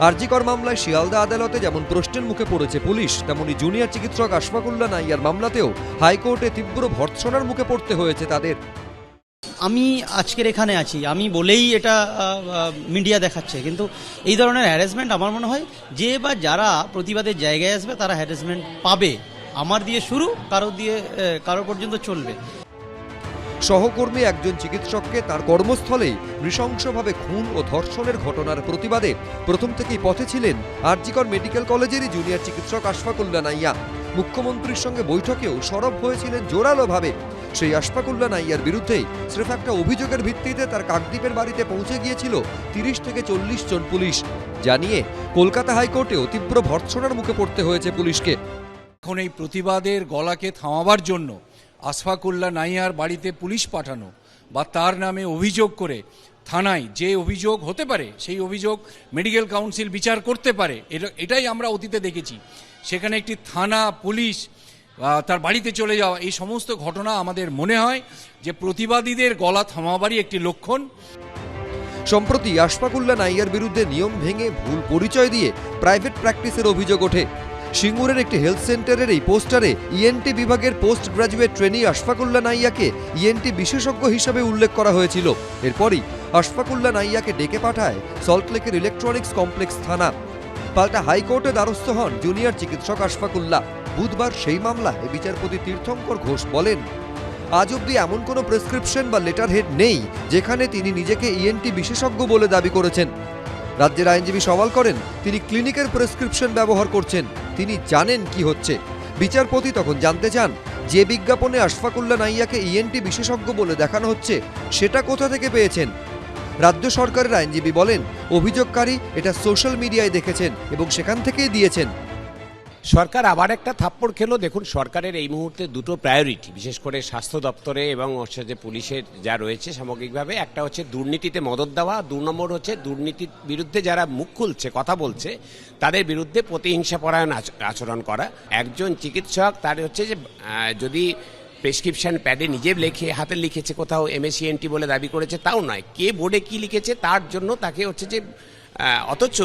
আরজিকর মামলায় শিয়ালদা আদালতে যেমন প্রশ্নের মুখে পড়েছে পুলিশ, তেমনি জুনিয়র চিকিৎসক আশফাকুল্লাহ নাইয়ার মামলাতেও হাইকোর্টে তীব্র ভর্ৎসনার মুখে পড়তে হয়েছে তাদের। আমি আজকের এখানে আছি আমি বলেই এটা মিডিয়া দেখাচ্ছে, কিন্তু এই ধরনের হ্যারাসমেন্ট আমার মনে হয় যে বা যারা প্রতিবাদের জায়গায় আসবে তারা হ্যারাসমেন্ট পাবে। আমার দিয়ে শুরু, কারো পর্যন্ত চলবে। সহকর্মী একজন চিকিৎসককে তার কর্মস্থলেই নৃশংসভাবে খুন ও ধর্ষণের ঘটনার প্রতিবাদে প্রথম থেকেই পথে ছিলেন আরজিকর মেডিকেল কলেজেরই জুনিয়র চিকিৎসক আশফাকুল্লাহ নাইয়া। মুখ্যমন্ত্রীর সঙ্গে বৈঠকেও সরব হয়েছিলেন জোরালোভাবে। সেই আশফাকুল্লাহ নাইয়ার বিরুদ্ধেই স্রেফ একটা অভিযোগের ভিত্তিতে তার কাকদ্বীপের বাড়িতে পৌঁছে গিয়েছিল 30 থেকে 40 জন পুলিশ, জানিয়ে কলকাতা হাইকোর্টেও তীব্র ভর্ৎসনার মুখে পড়তে হয়েছে পুলিশকে। এখন এই প্রতিবাদের গলাকে থামাবার জন্য আশফাকুল্লাহ নাইয়ার বাড়িতে পুলিশ পাঠানো বা তার নামে অভিযোগ করে থানায় যে অভিযোগ হতে পারে সেই অভিযোগ মেডিকেল কাউন্সিল বিচার করতে পারে, এটাই আমরা অতীতে দেখেছি। সেখানে একটি থানা পুলিশ তার বাড়িতে চলে যাওয়া, এই সমস্ত ঘটনা আমাদের মনে হয় যে প্রতিবাদীদের গলা থামাবারই একটি লক্ষণ। সম্প্রতি আশফাকুল্লাহ নাইয়ার বিরুদ্ধে নিয়ম ভেঙে ভুল পরিচয় দিয়ে প্রাইভেট প্র্যাকটিসের অভিযোগ ওঠে। সিঙ্গুরের একটি হেলথ সেন্টারের এই পোস্টারে ইএনটি বিভাগের পোস্ট গ্রাজুয়েট ট্রেনি আশফাকুল্লাহ নাইয়াকে ইএনটি বিশেষজ্ঞ হিসেবে উল্লেখ করা হয়েছিল। এরপরই আশফাকুল্লাহ নাইয়াকে ডেকে পাঠায় সল্টলেকের ইলেকট্রনিক্স কমপ্লেক্স থানা। পাল্টা হাইকোর্টে দ্বারস্থ হন জুনিয়র চিকিৎসক আশফাকুল্লাহ। বুধবার সেই মামলায় বিচারপতি তীর্থঙ্কর ঘোষ বলেন, আজ অব্দি এমন কোনো প্রেসক্রিপশন বা লেটার হেড নেই যেখানে তিনি নিজেকে ইএনটি বিশেষজ্ঞ বলে দাবি করেছেন। রাজ্যের আইনজীবী সওয়াল করেন, তিনি ক্লিনিকের প্রেসক্রিপশন ব্যবহার করছেন, তিনি জানেন কি হচ্ছে। বিচারপতি তখন জানতে চান, যে বিজ্ঞাপনে আশফাকুল্লাহ নাইয়াকে ইএনটি বিশেষজ্ঞ বলে দেখানো হচ্ছে সেটা কোথা থেকে পেয়েছেন। রাজ্য সরকারের আইনজীবী বলেন, অভিযোগকারী এটা সোশ্যাল মিডিয়ায় দেখেছেন এবং সেখান থেকেই দিয়েছেন। সরকার আবার একটা থাপ্পড় খেলো। দেখুন, সরকারের এই মুহূর্তে দুটো প্রায়োরিটি, বিশেষ করে স্বাস্থ্য দপ্তরে এবং যে পুলিশের যা রয়েছে সামগ্রিকভাবে, একটা হচ্ছে দুর্নীতিতে মদত দেওয়া, 2 নম্বর হচ্ছে দুর্নীতির বিরুদ্ধে যারা মুখ খুলছে কথা বলছে তাদের বিরুদ্ধে প্রতিহিংসাপরায়ণ আচরণ করা। একজন চিকিৎসক তার হচ্ছে যে যদি প্রেসক্রিপশন প্যাডে নিজে লিখে হাতে লিখেছে, কোথাও এমএসসিএনটি বলে দাবি করেছে তাও নয়, কে বোর্ডে কি লিখেছে তার জন্য তাকে হচ্ছে যে, অথচ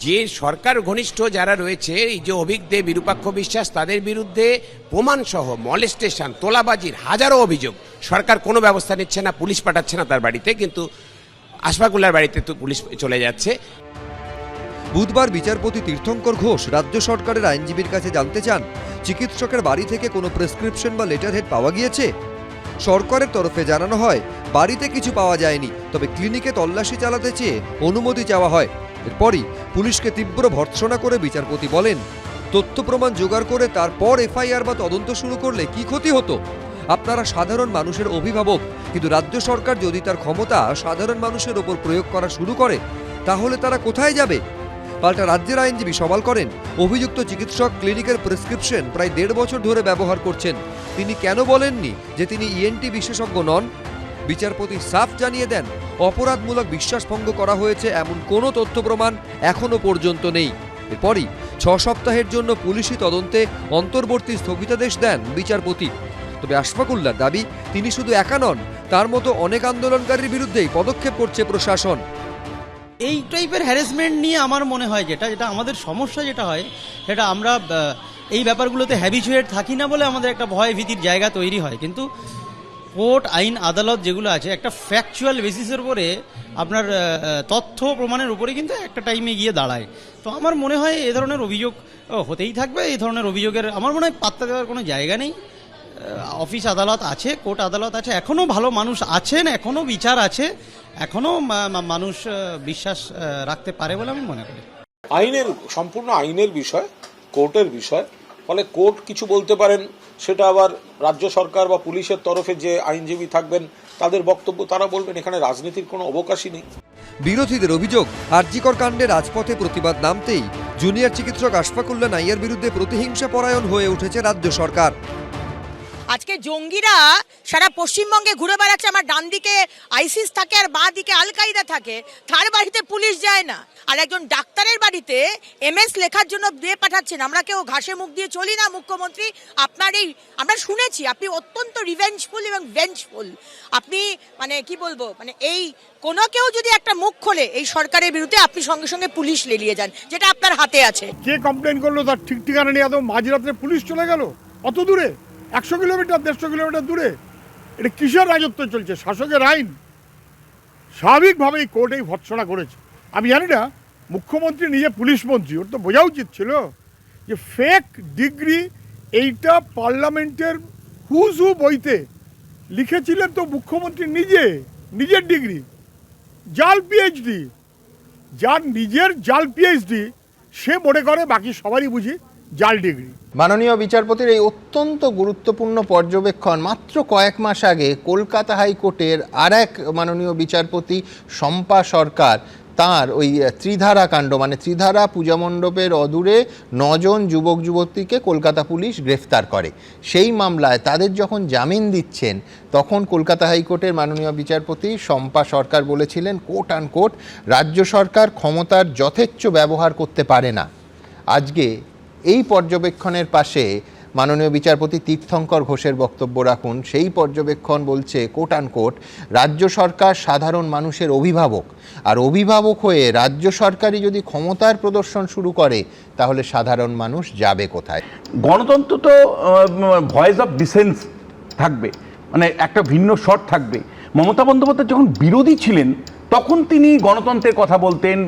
যে সরকার ঘনিষ্ঠ যারা রয়েছে, এই যে অভিজ্ঞ বিরূপাক্ষ বিশ্বাস, তাদের বিরুদ্ধে প্রমাণসহ মলেস্টেশন, তোলাবাজির হাজারো অভিযোগ, সরকার কোনো ব্যবস্থা নিচ্ছে না, পুলিশ পাঠাচ্ছে না তার বাড়িতে, কিন্তু আশফাকুল্লাহর বাড়িতে তো পুলিশ চলে যাচ্ছে। বুধবার বিচারপতি তীর্থঙ্কর ঘোষ রাজ্য সরকারের আইনজীবীর কাছে জানতে চান, চিকিৎসকের বাড়ি থেকে কোনো প্রেসক্রিপশন বা লেটার হেড পাওয়া গিয়েছে। সরকারের তরফে জানানো হয়, বাড়িতে কিছু পাওয়া যায়নি, তবে ক্লিনিকে তল্লাশি চালাতে চেয়ে অনুমতি চাওয়া হয়। এরপরই পুলিশকে তীব্র ভর্ৎসনা করে বিচারপতি বলেন, তথ্য প্রমাণ জোগাড় করে তারপর এফআইআর বা তদন্ত শুরু করলে কি ক্ষতি হতো? আপনারা সাধারণ মানুষের অভিভাবক, কিন্তু রাজ্য সরকার যদি তার ক্ষমতা সাধারণ মানুষের ওপর প্রয়োগ করা শুরু করে তাহলে তারা কোথায় যাবে? পাল্টা রাজ্যের আইনজীবী সওয়াল করেন, অভিযুক্ত চিকিৎসক ক্লিনিকের প্রেসক্রিপশন প্রায় 1.5 বছর ধরে ব্যবহার করছেন, তিনি কেন বলেননি যে তিনি ইএনটি বিশেষজ্ঞ নন? বিচারপতি সাফ জানিয়ে দেন, অপরাধমূলক বিশ্বাসভঙ্গ করা হয়েছে এমন কোনো তথ্য প্রমাণ এখনো পর্যন্ত নেই। এরপরই 6 সপ্তাহের জন্য পুলিশি তদন্তে অন্তর্বর্তী স্থগিতাদেশ দেন বিচারপতি। তবে আশফাকুল্লাহর দাবি, তিনি শুধু একা নন, তার মতো অনেক আন্দোলনকারীর বিরুদ্ধেই পদক্ষেপ করছে প্রশাসন। এই টাইপের হ্যারাসমেন্ট নিয়ে আমার মনে হয় যেটা আমাদের সমস্যা যেটা হয়, সেটা আমরা এই ব্যাপারগুলোতে হ্যাবিচুয়েট থাকি না বলে আমাদের একটা ভয় ভীতির জায়গা তৈরি হয়। কিন্তু কোর্ট, আইন, আদালত যেগুলো আছে একটা ফ্যাকচুয়াল বেসিসের উপরে, আপনার তথ্য প্রমাণের উপরে কিন্তু একটা টাইমে গিয়ে দাঁড়ায়। তো আমার মনে হয় এ ধরনের অভিযোগ হতেই থাকবে। এই ধরনের অভিযোগের আমার মনে হয় পাত্তা দেওয়ার কোনো জায়গা নেই। অফিস আদালত আছে, কোর্ট আদালত আছে, এখনও ভালো মানুষ আছেন, এখনও বিচার আছে, এখনও মানুষ বিশ্বাস রাখতে পারে বলে আমি মনে করি। সম্পূর্ণ আইনের বিষয়, কোর্টের বিষয়, ফলে কোর্ট কিছু বলতে পারেন, সেটা আবার রাজ্য সরকার বা পুলিশের তরফে যে আইনজীবী থাকবেন তাদের বক্তব্য তারা বলবেন, এখানে রাজনীতির কোনো অবকাশই নেই। বিরোধীদের অভিযোগ, আরজিকর কাণ্ডে রাজপথে প্রতিবাদ নামতেই জুনিয়র চিকিৎসক আশফাকুল্লাহ নাইয়ার বিরুদ্ধে প্রতিহিংসা পরায়ণ হয়ে উঠেছে রাজ্য সরকার। আজকে জঙ্গিরা সারা পশ্চিমবঙ্গে ঘুরে বেড়াচ্ছে, আমার ডান দিকে আইসিস থাকে আর বাঁ দিকে আল কায়দা থাকে, তার বাড়িতে পুলিশ যায় না। আর একজন ডাক্তারের বাড়িতে এমএস লেখার জন্য দিয়ে পাঠাচ্ছেন। আমরা কেউ ঘাসে মুখ দিয়ে চলি না মুখ্যমন্ত্রী, আপনার এই আমরা শুনেছি আপনি অত্যন্ত রিভেঞ্জফুল এবং ভেঞ্জফুল। আপনি মানে কি বলবো, মানে এই কোনো কেউ যদি একটা মুখ খোলে এই সরকারের বিরুদ্ধে, আপনি সঙ্গে সঙ্গে পুলিশ লেলিয়ে যান, যেটা আপনার হাতে আছে। কে কমপ্লেন করলো তার ঠিক ঠিকানা নিয়ে একদম মাঝরাত্রে পুলিশ চলে গেল অত দূরে, 100 কিলোমিটার 150 কিলোমিটার দূরে। এটা কিসের রাজত্ব চলছে? শাসকের আইন। স্বাভাবিকভাবেই কোর্ট এই ভৎসনা করেছে। আমি জানি না মুখ্যমন্ত্রী নিজে পুলিশ মন্ত্রী, ওর তো বোঝা উচিত ছিল যে ফেক ডিগ্রি এইটা পার্লামেন্টের হুজ হু বইতে লিখেছিলেন তো মুখ্যমন্ত্রী নিজে, নিজের ডিগ্রি, জাল পিএইচডি। যার নিজের জাল পিএইচডি সে মনে করে বাকি সবারই বুঝি জাল ডিগ্রি। মাননীয় বিচারপতির এই অত্যন্ত গুরুত্বপূর্ণ পর্যবেক্ষণ মাত্র কয়েক মাস আগে কলকাতা হাইকোর্টের আর এক মাননীয় বিচারপতি শম্পা সরকার তার ওই ত্রিধারা কাণ্ড, মানে ত্রিধারা পূজা মণ্ডপের অদূরে 9 জন যুবক যুবতীকে কলকাতা পুলিশ গ্রেফতার করে। সেই মামলায় তাদের যখন জামিন দিচ্ছেন তখন কলকাতা হাইকোর্টের মাননীয় বিচারপতি শম্পা সরকার বলেছিলেন কোট আনকোট, রাজ্য সরকার ক্ষমতার যথেচ্ছ ব্যবহার করতে পারে না। আজকে এই পর্যবেক্ষণের পাশে মাননীয় বিচারপতি তীর্থঙ্কর ঘোষের বক্তব্য রাখুন। সেই পর্যবেক্ষণ বলছে কোট আনকোট, রাজ্য সরকার সাধারণ মানুষের অভিভাবক, আর অভিভাবক হয়ে রাজ্য সরকারই যদি ক্ষমতার প্রদর্শন শুরু করে তাহলে সাধারণ মানুষ যাবে কোথায়? গণতন্ত্র তো ভয়েস অফ ডিসেন্স থাকবে, মানে একটা ভিন্ন স্বর থাকবে। মমতা বন্দ্যোপাধ্যায় যখন বিরোধী ছিলেন তখন তিনি গণতন্ত্রের কথা বলতেন,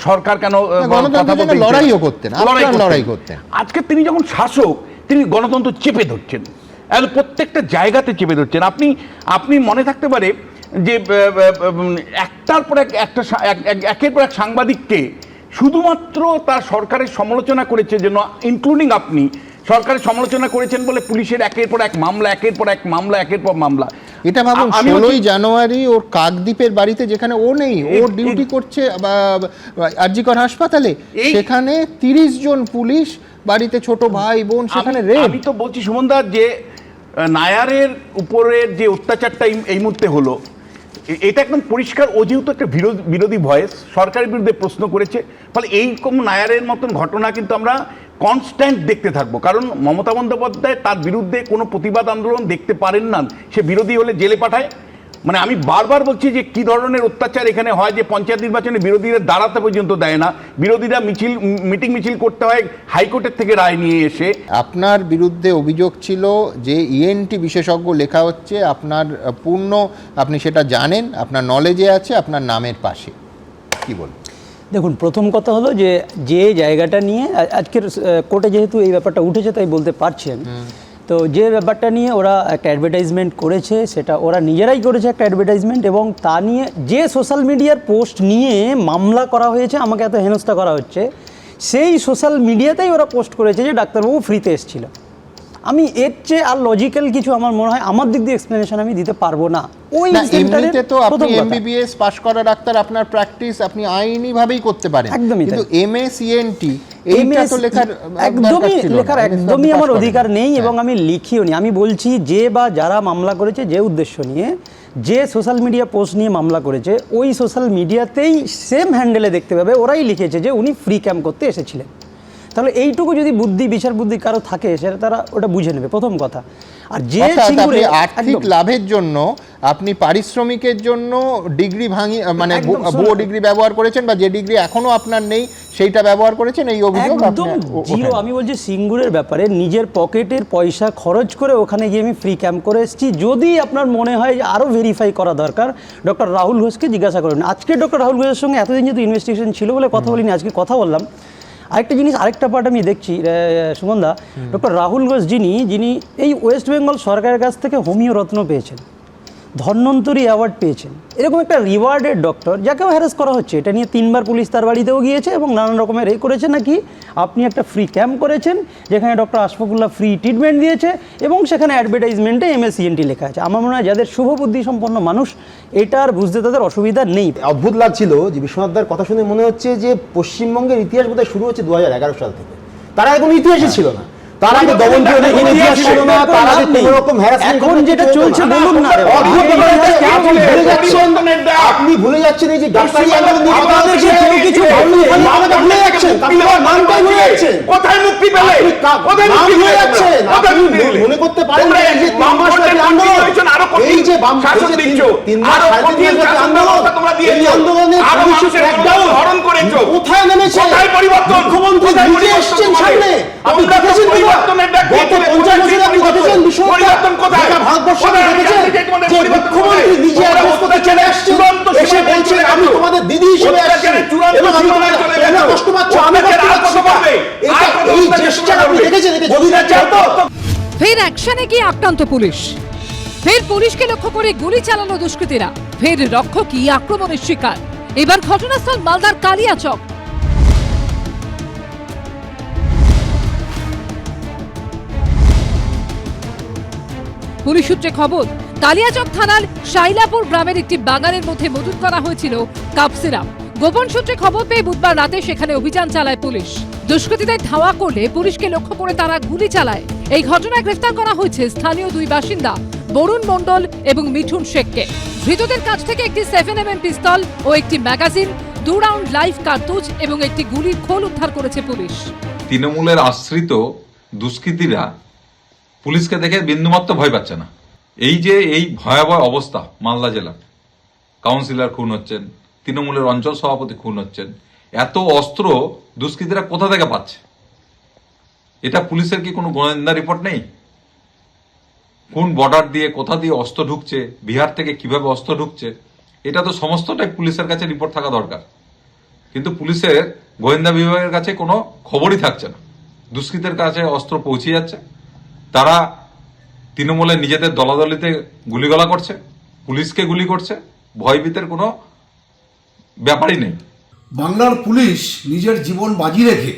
সরকার কেন লড়াইও করতেন, লড়াই করতেন। আজকে তিনি যখন শাসক তিনি গণতন্ত্র চেপে ধরছেন, প্রত্যেকটা জায়গাতে চেপে ধরছেন। আপনি মনে থাকতে পারে যে একটার পর একের পর এক সাংবাদিককে শুধুমাত্র তার সরকারের সমালোচনা করেছে যেন, ইনক্লুডিং আপনি সরকারের সমালোচনা করেছেন বলে পুলিশের একের পর এক মামলা, একের পর এক মামলা, একের পর মামলা। এটা ভাবুন 16ই জানুয়ারি ওর কাকদ্বীপের বাড়িতে, যেখানে ও নেই, ও ডিউটি করছে আরজিকর হাসপাতালে, সেখানে 30 জন পুলিশ বাড়িতে, ছোট ভাই বোন সেখানে রেপ। আমি তো বলছি সুমনদা যে নায়ারের উপরের যে অত্যাচারটা এই মুহূর্তে হলো, এটা একদম পরিষ্কার। ও যেহেতু একটা বিরোধী ভয়েস, সরকারের বিরুদ্ধে প্রশ্ন করেছে, ফলে এইরকম নায়ারের মতন ঘটনা কিন্তু আমরা কনস্ট্যান্ট দেখতে থাকবো। কারণ মমতা বন্দ্যোপাধ্যায় তার বিরুদ্ধে কোনো প্রতিবাদ আন্দোলন দেখতে পারেন না, সে বিরোধী হলে জেলে পাঠায়। মানে আমি বারবার বলছি যে কি ধরনের অত্যাচার এখানে হয়, যে পঞ্চায়েত নির্বাচনে বিরোধীরা দাঁড়াতে পর্যন্ত দেয় না, বিরোধীরা মিটিং মিছিল করতে হয় হাইকোর্টের থেকে রায় নিয়ে এসে। আপনার বিরুদ্ধে অভিযোগ ছিল যে ইএনটি বিশেষজ্ঞ লেখা হচ্ছে, আপনার আপনি সেটা জানেন, আপনার নলেজে আছে, আপনার নামের পাশে, কি বলুন? দেখুন, প্রথম কথা হলো যে জায়গাটা নিয়ে আজকের কোর্টে যেহেতু এই ব্যাপারটা উঠেছে তাই বলতে পারছেন, তো যে ব্যাপারটা নিয়ে ওরা একটা অ্যাডভার্টাইজমেন্ট করেছে, সেটা ওরা নিজেরাই করেছে একটা অ্যাডভার্টাইজমেন্ট, এবং তা নিয়ে যে সোশ্যাল মিডিয়ার পোস্ট নিয়ে মামলা করা হয়েছে, আমাকে এত হেনস্থা করা হচ্ছে, সেই সোশ্যাল মিডিয়াতেই ওরা পোস্ট করেছে যে ডাক্তারবাবু ফ্রিতে এসেছিল। আমি এর চেয়ে আর লজিক্যাল কিছু আমার মনে হয় আমার দিক দিয়ে এক্সপ্লেনেশন আমি দিতে পারবো না। ওই এমনিতে তো আপনি এমবিবিএস পাস করা ডাক্তার, আপনার প্র্যাকটিস আপনি আইনি ভাবেই করতে পারেন, একদমই, কিন্তু এমএস ইএনটি এইটা তো একদমই আমার অধিকার নেই, এবং আমি লিখিও নি। আমি বলছি যে বা যারা মামলা করেছে যে উদ্দেশ্য নিয়ে, যে সোশ্যাল মিডিয়া পোস্ট নিয়ে মামলা করেছে, ওই সোশ্যাল মিডিয়াতেই সেম হ্যান্ডেলে দেখতে পাবে ওরাই লিখেছে যে উনি ফ্রি ক্যাম্প করতে এসেছিলেন। তাহলে এইটুকু যদি বিচার বুদ্ধি কারো থাকে, সেটা তারা ওটা বুঝে নেবে, প্রথম কথা। আর যে আর্থিক লাভের জন্য আপনি পারিশ্রমিকের জন্য ডিগ্রি মানে ভুয়ো ডিগ্রি ব্যবহার করেছেন, বা যে ডিগ্রি এখনো আপনার নেই সেইটা ব্যবহার করেছেন, এই অভিযোগ একদম জিরো। আমি বলছি সিঙ্গুরের ব্যাপারে নিজের পকেটের পয়সা খরচ করে ওখানে গিয়ে আমি ফ্রি ক্যাম্প করে এসেছি। যদি আপনার মনে হয় যে আরও ভেরিফাই করা দরকার, ডক্টর রাহুল ঘোষকে জিজ্ঞাসা করুন। আজকে ডক্টর রাহুল ঘোষের সঙ্গে এতদিন যেহেতু ইনভেস্টিগেশন ছিল বলে কথা বলিনি, আজকে কথা বললাম। আরেকটা জিনিস, আরেকটা পার্ট আমি দেখছি সুমনদা, ডক্টর রাহুল ঘোষ যিনি এই ওয়েস্ট বেঙ্গল সরকারের কাছ থেকে হোমিও রত্ন পেয়েছেন, ধন্বন্তরী অ্যাওয়ার্ড পেয়েছেন, এরকম একটা রিওয়ার্ডেড ডক্টর, যাকেও হ্যারাস করা হচ্ছে। এটা নিয়ে 3 বার পুলিশ তার বাড়িতেও গিয়েছে এবং নানান রকমের করেছে, নাকি আপনি একটা ফ্রি ক্যাম্প করেছেন যেখানে ডক্টর আশফাকুল্লাহ ফ্রি ট্রিটমেন্ট দিয়েছে, এবং সেখানে অ্যাডভার্টাইজমেন্টে এমএসসিএনটি লেখা আছে। আমার মনে হয় যাদের শুভ বুদ্ধি সম্পন্ন মানুষ, এটার বুঝতে তাদের অসুবিধা নেই। অদ্ভুত লাগছিল যে বিশ্বনাথদার কথা শুনে মনে হচ্ছে যে পশ্চিমবঙ্গের ইতিহাস বোধহয় শুরু হচ্ছে 2011 সাল থেকে, তারা একদম ইতিহাসই ছিল না। তার আগে দমনকে অনেক ইতিহাস ছিল না, তার আগে কোনো রকম হ্যারাসমেন্ট এখন যেটা চলছে বলুন না রে। আপনি ভুলে যাচ্ছেন এই যে ডাক্তারি আন্দোলন নিয়ে কথা আপনাদের হচ্ছে, যে কেউ কিছু বলেনি, আমাকে ভুলে যাচ্ছেন, আপনার নামটাই ভুলে যাচ্ছেন, কোথায় মুক্তি পেলে? কোথায় নাম মুক্তি ভুলে পেলে? যাচ্ছেন। কোথায় আপনি মুক্তি পেলে? মনে করতে পারেন তোমরা না এই যে এই 3 মাস ব্যাপী আন্দোলন, আরো কঠিন এই যে বাম শাসন দিচ্ছ, 3 মাস আরো 3.5 কঠিন ব্যাপী শাসন আন্দোলন, ব্যবস্থা তোমরা দিয়েছো, এই আন্দোলনে আরো পুলিশ মানুষের crackdown হরণ করেছো। কোথায় নেমেছে? কোথায় পরিবর্তন? মুখ্যমন্ত্রী কোথায় নিজে পরিবর্তন এসেছেন তোমাদের? সামনে, আপনি তোমরা তো দেখেছেন তো? পরিবর্তনের ডাক গত দিয়েছিলে, 50 কোথায় বছরে আপনি পরিবর্তন? দেখেছেন বিষয়টা? পরিবর্তন কোথায়? গোটা ভারতবর্ষে কোথায়? দেখেছেন আজকে তোমাদের যে পরিবর্তন মুখ্যমন্ত্রী কোথায়? নিজে তোমরা অ্যাড্রেস করতে চলে আসছেন, চূড়ান্ত এসে সীমায় বলছেন চলে আমি গেছো। তোমাদের দিদি হিসেবে আসছি অত্যাচারের চূড়ান্ত এবং আমি সীমায় তোমাদের চলে তোমরা গেছো। কষ্ট পাচ্ছ, আমি কষ্ট অত্যাচার আর পাচ্ছি কত না। করবে? আর কত এই অত্যাচার চেষ্টা তোমরা আপনি করবে? দেখেছেন, এটা যদি না হতো ফের অ্যাকশনে গিয়ে আক্রান্ত পুলিশ, ফের পুলিশকে লক্ষ্য করে গুলি চালানো দুষ্কৃতীরা, ফের রক্ষকই আক্রমণের শিকার। এবার ঘটনাস্থল মালদার কালিয়াচক। পুলিশ সূত্রে খবর, কালিয়াচক থানার শাইলাপুর গ্রামের একটি বাগানের মধ্যে মজুত করা হয়েছিল কাপ সিরাপ। গোপন সূত্রে খবর পেয়ে বুধবার রাতে সেখানে অভিযান চালায় পুলিশ। দুষ্কৃতীদের ধাওয়া করলে পুলিশকে লক্ষ্য করে তারা গুলি চালায়। এই ঘটনায় গ্রেফতার করা হয়েছে স্থানীয় 2 বাসিন্দা বরুণ মণ্ডল এবং মিঠুন শেখকে। ধৃতদের কাছ থেকে একটি 7mm পিস্তল ও একটি ম্যাগাজিন, 2 রাউন্ড লাইভ কার্তুজ এবং একটি গুলির খোল উদ্ধার করেছে পুলিশ। তৃণমূলের আশ্রিত দুষ্কৃতীরা পুলিশকে দেখে বিন্দুমাত্র ভয় পাচ্ছে না। এই যে এই ভয়াবহ অবস্থা, মালদা জেলা কাউন্সিলর খুন হচ্ছেন, তৃণমূলের অঞ্চল সভাপতি খুন হচ্ছেন, এত অস্ত্র দুষ্কৃতীরা কোথা থেকে পাচ্ছে? এটা পুলিশের কি কোনো গোয়েন্দা রিপোর্ট নেই? কোন বর্ডার দিয়ে কোথা দিয়ে অস্ত্র ঢুকছে, বিহার থেকে কিভাবে অস্ত্র ঢুকছে, এটা তো সমস্তটাই পুলিশের কাছে রিপোর্ট থাকা দরকার। কিন্তু পুলিশের গোয়েন্দা বিভাগের কাছে কোনো খবরই থাকছে না। দুষ্কৃতের কাছে অস্ত্র পৌঁছে যাচ্ছে, তারা তৃণমূলের নিজেদের দলাদলিতে গুলিগলা করছে, পুলিশকে গুলি করছে, ভয়ভীতের কোনো ব্যাপারই নেই। বাংলার পুলিশ নিজের জীবন বাজি রেখে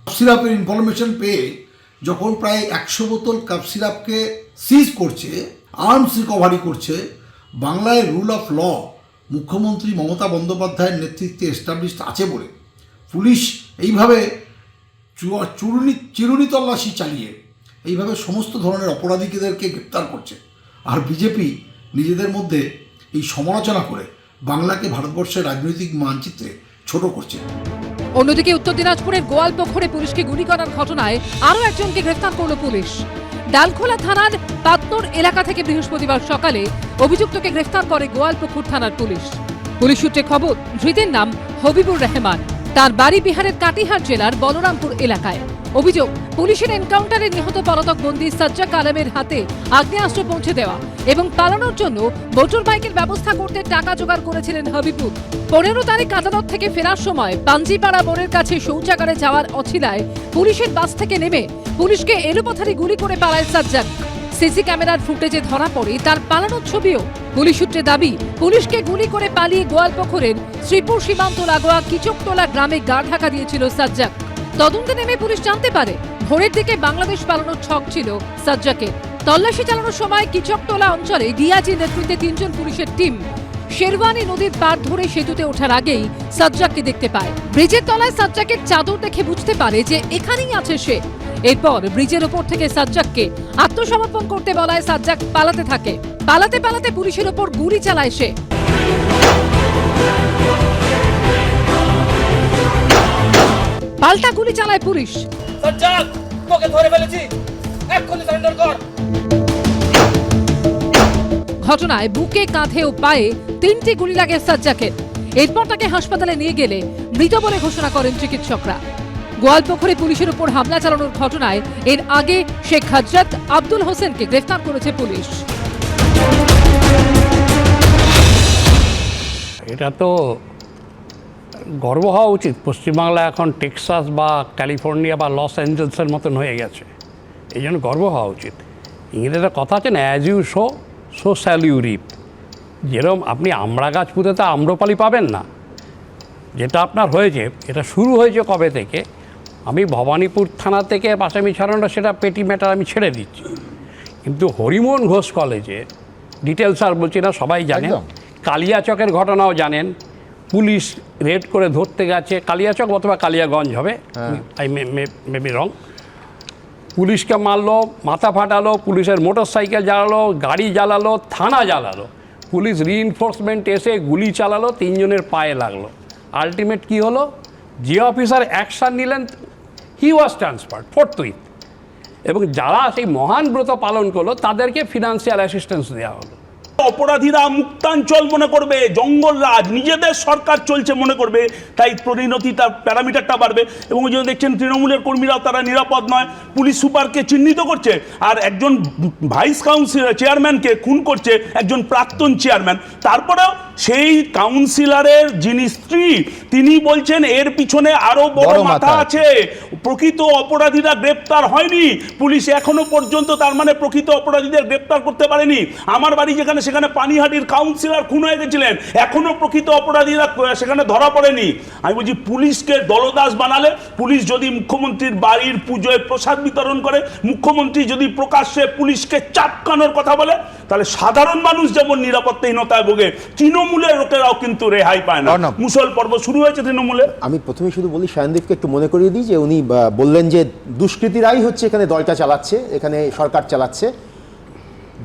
কাপ সিরাপের ইনফরমেশন পেয়ে যখন প্রায় 100 বোতল কাপ সিরাপকে সিজ করছে, আর্মস রিকভারি করছে, বাংলায় রুল অফ ল মুখ্যমন্ত্রী মমতা বন্দ্যোপাধ্যায়ের নেতৃত্বে এস্টাবলিশড আছে বলে পুলিশ এইভাবে চিরুনি তল্লাশি চালিয়ে এইভাবে সমস্ত ধরনের অপরাধীদেরকে গ্রেপ্তার করছে। আর বিজেপি নিজেদের মধ্যে এই সমালোচনা করে বাংলাকে ভারতবর্ষের রাজনৈতিক মানচিত্রে ছোট করছে। অন্যদিকে উত্তর দিনাজপুরের গোয়ালপুকুরে পুলিশকে গুলি করার ঘটনায় আরও একজনকে গ্রেফতার করল পুলিশ। ডালখোলা থানার পাতনোর এলাকা থেকে বৃহস্পতিবার সকালে অভিযুক্তকে গ্রেফতার করে গোয়ালপুকুর থানার পুলিশ। পুলিশ সূত্রে খবর, ধৃতের নাম হবিবুর রহমান। তার বাড়ি বিহারের কাটিহার জেলার বলরামপুর এলাকায়। অভিযোগ, পুলিশের এনকাউন্টারে নিহত পলাতক বন্দী সাজ্জাক আলমের হাতে আগ্নেয়াস্ত্র পৌঁছে দেওয়া এবং পালানোর জন্য মোটর বাইকের ব্যবস্থা করতে টাকা জোগাড় করেছিলেন হবিবুর। 15 তারিখ আদালত থেকে ফেরার সময় পাঞ্জিপাড়া মোড়ের কাছে শৌচাগারে যাওয়ার অছিলায় পুলিশের বাস থেকে নেমে পুলিশকে এলোপাথারি গুলি করে পালায় সাজ্জাক। সিসি ক্যামেরার ফুটেজে ধরা পড়ে তার পালানোর ছবিও। পুলিশ সূত্রে দাবি, পুলিশকে গুলি করে পালিয়ে গোয়ালপুকুরের শ্রীপুর সীমান্ত লাগোয়া কিচকতলা গ্রামে গা ঢাকা দিয়েছিল সাজ্জাক। তদন্তে নেমে পুলিশ জানতে পারে ভোরের দিকে বাংলাদেশ পালানোর ছক ছিল সাজ্জাকের। তল্লাশি চালানোর সময় কিচকতলা অঞ্চলে ডিআইজির নেতৃত্বে 3 জন পুলিশের টিম শেরওয়ানি নদীর পার ধরে সেতুতে ওঠার আগেই সাজ্জাককে দেখতে পায়। ব্রিজের তলায় সাজ্জাকের চাদর দেখে বুঝতে পারে যে এখানেই আছে সে। এরপর ব্রিজের ওপর থেকে সাজ্জাককে আত্মসমর্পণ করতে বলায় সাজ্জাক পালাতে থাকে। পালাতে পালাতে পুলিশের ওপর গুলি চালায় সে। পাল্টা গুলি চালায় পুলিশ। সাজ্জাক, তোকে ধরে ফেলেছি, এক্ষুনি সারেন্ডার কর। ঘটনায় বুকে, কাঁধে ও পায়ে 3টি গুলি লাগে সাজ্জাকের। এরপর তাকে হাসপাতালে নিয়ে গেলে মৃত বলে ঘোষণা করেন চিকিৎসকরা। গোয়ালপুকুরে পুলিশের উপর হামলা চালানোর ঘটনায় এর আগে শেখ হযরত আব্দুল হোসেনকে গ্রেফতার করেছে পুলিশ। এটা তো গর্ব হওয়া উচিত। পশ্চিমবাংলা এখন টেক্সাস বা ক্যালিফোর্নিয়া বা লস অ্যাঞ্জেলসের মতন হয়ে গেছে, এই জন্য গর্ব হওয়া উচিত। ইংরেজিতে কথা আছে না, as you sow so shall you reap. যেরকম আপনি আমড়া গাছ পুঁতে তো আম্রপালি পাবেন না। যেটা আপনার হয়েছে, এটা শুরু হয়েছে কবে থেকে, আমি ভবানীপুর থানা থেকে আসামি ছাড়ানো সেটা পেটি ম্যাটার আমি ছেড়ে দিচ্ছি, কিন্তু হরিমোহন ঘোষ কলেজে ডিটেলস আর বলছি না, সবাই জানেন। কালিয়াচকের ঘটনাও জানেন, পুলিশ রেড করে ধরতে গেছে, কালিয়াচক অথবা কালিয়াগঞ্জ হবে, আই মে বি রং। পুলিশকে মারলো, মাথা ফাটালো, পুলিশের মোটর সাইকেল জ্বালালো, গাড়ি জ্বালালো, থানা জ্বালালো, পুলিশ রিইনফোর্সমেন্ট এসে গুলি চালালো, 3 জনের পায়ে লাগলো। আলটিমেট কি হলো? যে অফিসার অ্যাকশান নিলেন, হি ওয়াজ ট্রান্সফার্ড ফোর্থউইথ, এবং যারা সেই মহান ব্রত পালন করলো তাদেরকে ফিনান্সিয়াল অ্যাসিস্ট্যান্স দেওয়া হলো। অপরাধীরা মুক্তাঞ্চল মনে করবে, জঙ্গল রাজ, নিজেদের সরকার চলছে মনে করবে, তাই পরিণতি তার প্যারামিটারটা বাড়বে। এবং ওই জন্য দেখছেন তৃণমূলের কর্মীরাও তারা নিরাপদ নয়, পুলিশ সুপারকে চিহ্নিত করছে, আর একজন ভাইস কাউন্সিলর চেয়ারম্যানকে খুন করছে একজন প্রাক্তন চেয়ারম্যান। তারপরেও সেই কাউন্সিলরের যিনি স্ত্রী তিনি বলছেন এর পিছনে আরো বড় মাথা আছে, প্রকৃত অপরাধীরা গ্রেপ্তার হয়নি, পুলিশ এখনো পর্যন্ত তার মানে প্রকৃত অপরাধীদের গ্রেপ্তার করতে পারেনি। আমার বাড়ি যেখানে, সেখানে পানিহাটির কাউন্সিলর খুন হয়ে গেছিলেন, এখনো প্রকৃত অপরাধীরা সেখানে ধরা পড়েনি। আমি বলছি পুলিশকে দলদাস বানালে, পুলিশ যদি মুখ্যমন্ত্রীর বাড়ির পুজোয় প্রসাদ বিতরণ করে, মুখ্যমন্ত্রী যদি প্রকাশ্যে পুলিশকে চাপকানোর কথা বলে, তাহলে সাধারণ মানুষ যেমন নিরাপত্তাহীনতায় ভোগে, তৃণমূলের লোকেরাও কিন্তু রেহাই পায় না। মুসল পর্ব শুরু হয়েছে তৃণমূলে। আমি প্রথমে শুধু বলি, শায়নদীপকে একটু মনে করিয়ে দিই যে উনি বললেন যে দুষ্কৃতীরাই হচ্ছে এখানে দলটা চালাচ্ছে, এখানে সরকার চালাচ্ছে।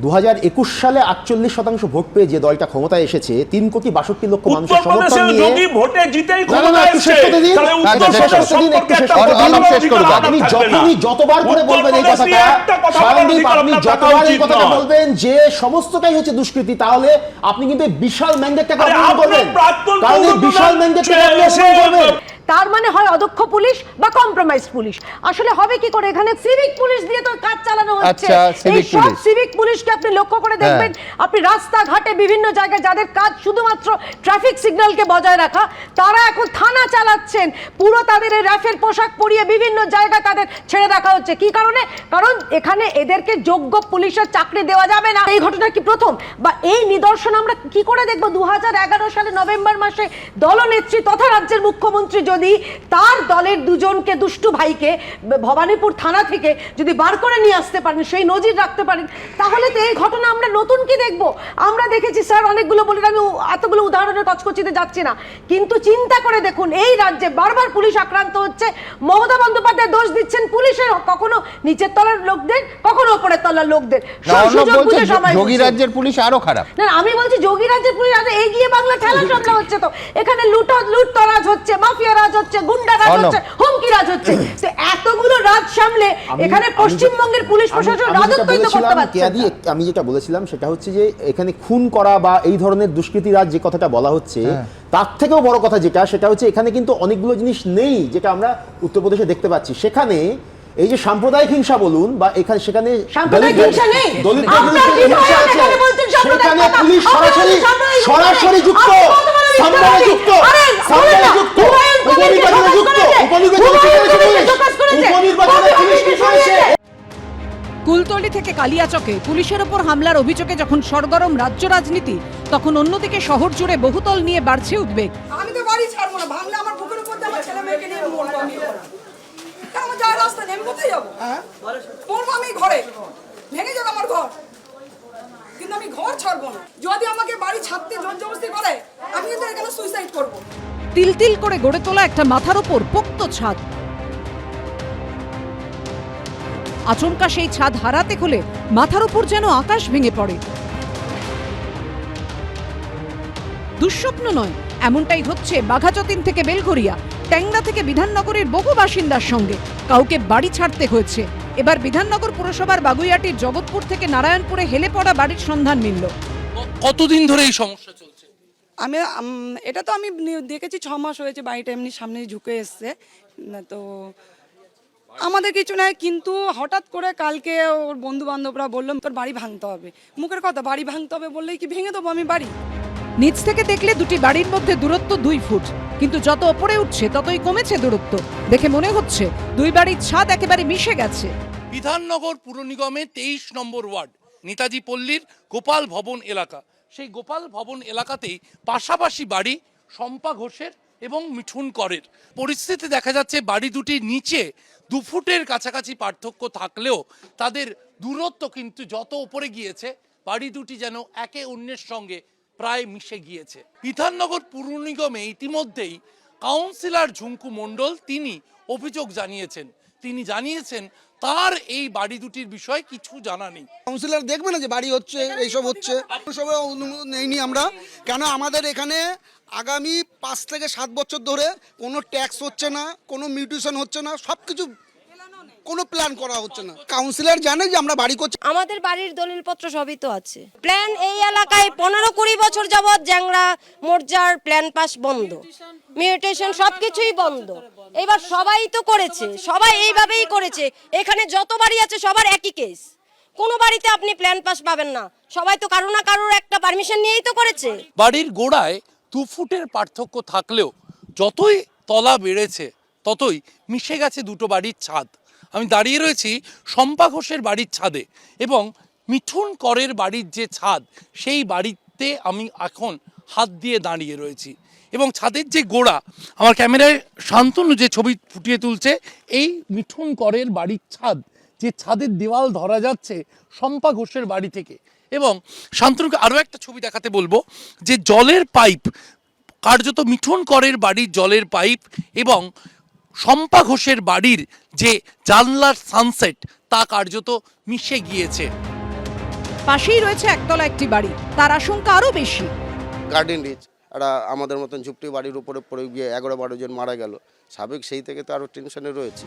2021 সালে 48% ভোট পেয়ে যে দলটা ক্ষমতায় এসেছে, 3,62,00,000 মানুষের সমর্থন নিয়ে আপনি যখনই যতবার করে বলবেন এই কথাটা, শায়নদীপ আপনি যতবার এই কথাটা বলবেন যে সমস্তটাই হচ্ছে দুষ্কৃতি, তাহলে আপনি কিন্তু বিশাল ম্যান্ডেটটাকে অপমান করবেন, কারণ এই বিশাল ম্যান্ডেটটাকে আপনি অপমান করবেন। তার মানে হয় অদক্ষ পুলিশ বা কম্প্রোমাইজ পুলিশ। আসলে হবে কি করে? এখানে সিভিক পুলিশ দিয়ে তো কাজ চালানো হচ্ছে। এই সব সিভিক পুলিশকে আপনি লক্ষ্য করে দেখবেন, আপনি রাস্তাঘাটে বিভিন্ন জায়গায় যাদের কাজ শুধুমাত্র ট্রাফিক সিগন্যালকে বজায় রাখা, তারা এখন থানা চালাচ্ছেন, পুরো তাদের এই র্যাফের পোশাক পরিয়ে বিভিন্ন জায়গায় তাদের ছেড়ে রাখা হচ্ছে। কি কারণে? কারণ এখানে এদেরকে যোগ্য পুলিশের চাকরি দেওয়া যাবে না। এই ঘটনা কি প্রথম? বা এই নিদর্শন আমরা কি করে দেখবো? 2011 সালে নভেম্বর মাসে দলনেত্রী তথা রাজ্যের মুখ্যমন্ত্রী যদি তার দলের দুজনকে, দুষ্টু ভাইকে ভবানীপুর থানা থেকে যদি বার করে নিয়ে আসতে পারেন, সেই নজির রাখতে পারেন, তাহলে তো এই ঘটনা আমরা নতুন কি দেখব? আমরা দেখেছি স্যার অনেকগুলো, বলে আমি এতগুলো উদাহরণের কচকচিতে যাচ্ছি না, কিন্তু চিন্তা করে দেখুন এই রাজ্যে বারবার পুলিশ আক্রান্ত হচ্ছে। মমতা বন্দ্যোপাধ্যায় দোষ দিচ্ছেন পুলিশের, কখনো নিচের তলার লোকদের, কখনো উপরের তলার লোকদের। যোগী রাজ্যের পুলিশ আরো খারাপ। না, আমি বলছি যোগী রাজ্যের পুলিশ আরো এগিয়ে বাংলা ঠেলা সামলা হচ্ছে। তো এখানে লুটতরাজ হচ্ছে, মাফিয়া রাজ হচ্ছে, গুন্ডা রাজ হচ্ছে, হুমকি রাজ হচ্ছে। এতগুলো রাজ সামলে এখানে পশ্চিমবঙ্গের পুলিশ প্রশাসন রাজত্বই তো করতে পারছে না। আমি যেটা বলেছিলাম সেটা হচ্ছে যে এখানে খুন করা বা এই ধরনের দুষ্কৃতী রাজ যে কথাটা বলা হচ্ছে, তার থেকেও বড় কথা যেটা, সেটা হচ্ছে এখানে কিন্তু অনেকগুলো জিনিস নেই যেটা আমরা উত্তরপ্রদেশে দেখতে পাচ্ছি। সেখানে এই যে সাম্প্রদায়িক হিংসা বলুন বা এখানে সেখানে সাম্প্রদায়িক হিংসা নেই, সেখানে পুলিশ সরাসরি যুক্ত, সাম্প্রদায়িক কুলতলি থেকে কালিয়াচকে পুলিশের ওপর হামলার অভিযোগে যখন সরগরম রাজ্য রাজনীতি, তখন অন্যদিকে শহর জুড়ে বহুতল নিয়ে বাড়ছে উদ্বেগ। আমি তো বাড়ি ছাড়বো না, ভাঙলে আমার বুকের উপর দিয়ে আমার ছেলে মেয়েকে নিয়ে মরবো। আমি আমার যাওয়ার রাস্তা নেই, আমি কোথায় যাবো? মরবো আমি ঘরে, ভেঙে যাবে আমার ঘর, কিন্তু আমি ঘর ছাড়বো না। যদি আমাকে বাড়ি ছাড়তে জোর জবরদস্তি করে, আমি কিন্তু এখানে সুইসাইড করবো। তিল তিল করে গড়ে তোলা একটা মাথার ওপর পোক্ত ছাদ, আচমকা সেই ছাদ হারাতে হলে মাথার উপর যেন আকাশ ভেঙে পড়ে। দুঃস্বপ্ন নয়, এমনটাই হচ্ছে বাঘাযতীন থেকে বেলঘরিয়া, ট্যাংরা থেকে বিধাননগরের বহু বাসিন্দার সঙ্গে। কাউকে বাড়ি ছাড়তে হয়েছে। এবার বিধাননগর পুরসভার বাগুইয়াটির জগৎপুর থেকে নারায়ণপুরে হেলে পড়া বাড়ির সন্ধান মিলল। কতদিন ধরে এই সমস্যা চলছে? এটা তো আমি দেখেছি 6 মাস হয়েছে, বাড়িটা এমনি সামনে ঝুঁকে এসছে না, তো আমাদের কিছু নাই। কিন্তু হঠাৎ করে কালকে ওর বন্ধু বান্ধবরা বললো তোর বাড়ি ভাঙতে হবে। মুখের কথা, বাড়ি ভাঙতে হবে বললেই কি ভেঙে দেবো আমি বাড়ি? নিচ থেকে দেখলে দুটি বাড়ির মধ্যে দূরত্ব 2 ফুট, কিন্তু যত ওপরে উঠছে ততই কমেছে দূরত্ব। দেখে মনে হচ্ছে দুই বাড়ির ছাদ একেবারে মিশে গেছে। বিধাননগর পুর নিগমে 23 নম্বর ওয়ার্ড নেতাজি পল্লীর গোপাল ভবন এলাকা। সেই গোপাল ভবন এলাকাতেই পাশাপাশি বাড়ি শম্পা ঘোষের এবং মিঠুন করের। পরিস্থিতি দেখা যাচ্ছে বাড়ি দুটির নিচে 2 ফুটের কাছাকাছি পার্থক্য থাকলেও তাদের দূরত্ব কিন্তু যত উপরে গিয়েছে, বাড়ি দুটি যেন একে অন্যের সঙ্গে প্রায় মিশে গিয়েছে। বিধাননগর পুর নিগমে ইতিমধ্যেই কাউন্সিলর ঝুঙ্কু মণ্ডল তিনি অভিযোগ জানিয়েছেন তিনি জানিয়েছেন তার এই বাড়ি দুটির বিষয়ে কিছু জানা নেই। কাউন্সিলর দেখবে না যে বাড়ি হচ্ছে, এইসব হচ্ছে, সব নেইনি আমরা। কেন আমাদের এখানে আগামী 5 থেকে 7 বছর ধরে কোনো ট্যাক্স হচ্ছে না, কোনো মিউটেশন হচ্ছে না, সব কিছু কোনো প্ল্যান করা হচ্ছে না। কাউন্সিলর জানে যে আমরা বাড়ি করছি। আমাদের বাড়ির দলিলপত্র সবই তো আছে। প্ল্যান এই এলাকায় 15-20 বছর যাবৎ জ্যাংরা মোর্জার প্ল্যান পাস বন্ধ, মিউটেশন সবকিছুই বন্ধ। এবার সবাই তো করেছে, সবাই এইভাবেই করেছে। এখানে যত বাড়ি আছে সবার একই কেস, কোনো বাড়িতে আপনি প্ল্যান পাস পাবেন না। সবাই তো কারো না কারোর একটা পারমিশন নিয়েই তো করেছে। বাড়ির গোড়ায় 2 ফুটের পার্থক্য থাকলেও যতই তলা বেড়েছে ততই মিশে গেছে দুটো বাড়ির ছাদ। আমি দাঁড়িয়ে রয়েছি শম্পা ঘোষের বাড়ির ছাদে এবং মিঠুন করের বাড়ির যে ছাদ সেই বাড়িতে আমি এখন হাত দিয়ে দাঁড়িয়ে রয়েছি এবং ছাদের যে গোড়া, আমার ক্যামেরায় শান্তনু যে ছবি ফুটিয়ে তুলছে, এই মিঠুন করের বাড়ির ছাদ, যে ছাদের দেওয়াল ধরা যাচ্ছে শম্পা ঘোষের বাড়ি থেকে। এবং শান্তনুকে আরও একটা ছবি দেখাতে বলবো, যে জলের পাইপ কার্যত মিঠুন করের বাড়ির জলের পাইপ এবং শম্পা ঘোষের বাড়ির যে জানলার সানসেট তা কার্যত মিশে গিয়েছে। পাশেই রয়েছে একতলা একটি বাড়ি, তার আশঙ্কা আরো বেশি। গার্ডেন রিচ একটা আমাদের মতন ঝুপড়ি বাড়ির উপরে পড়ে গিয়ে 11-12 জন মারা গেল। স্বাভাবিক সেই থেকে তো আরো টেনশনে রয়েছে।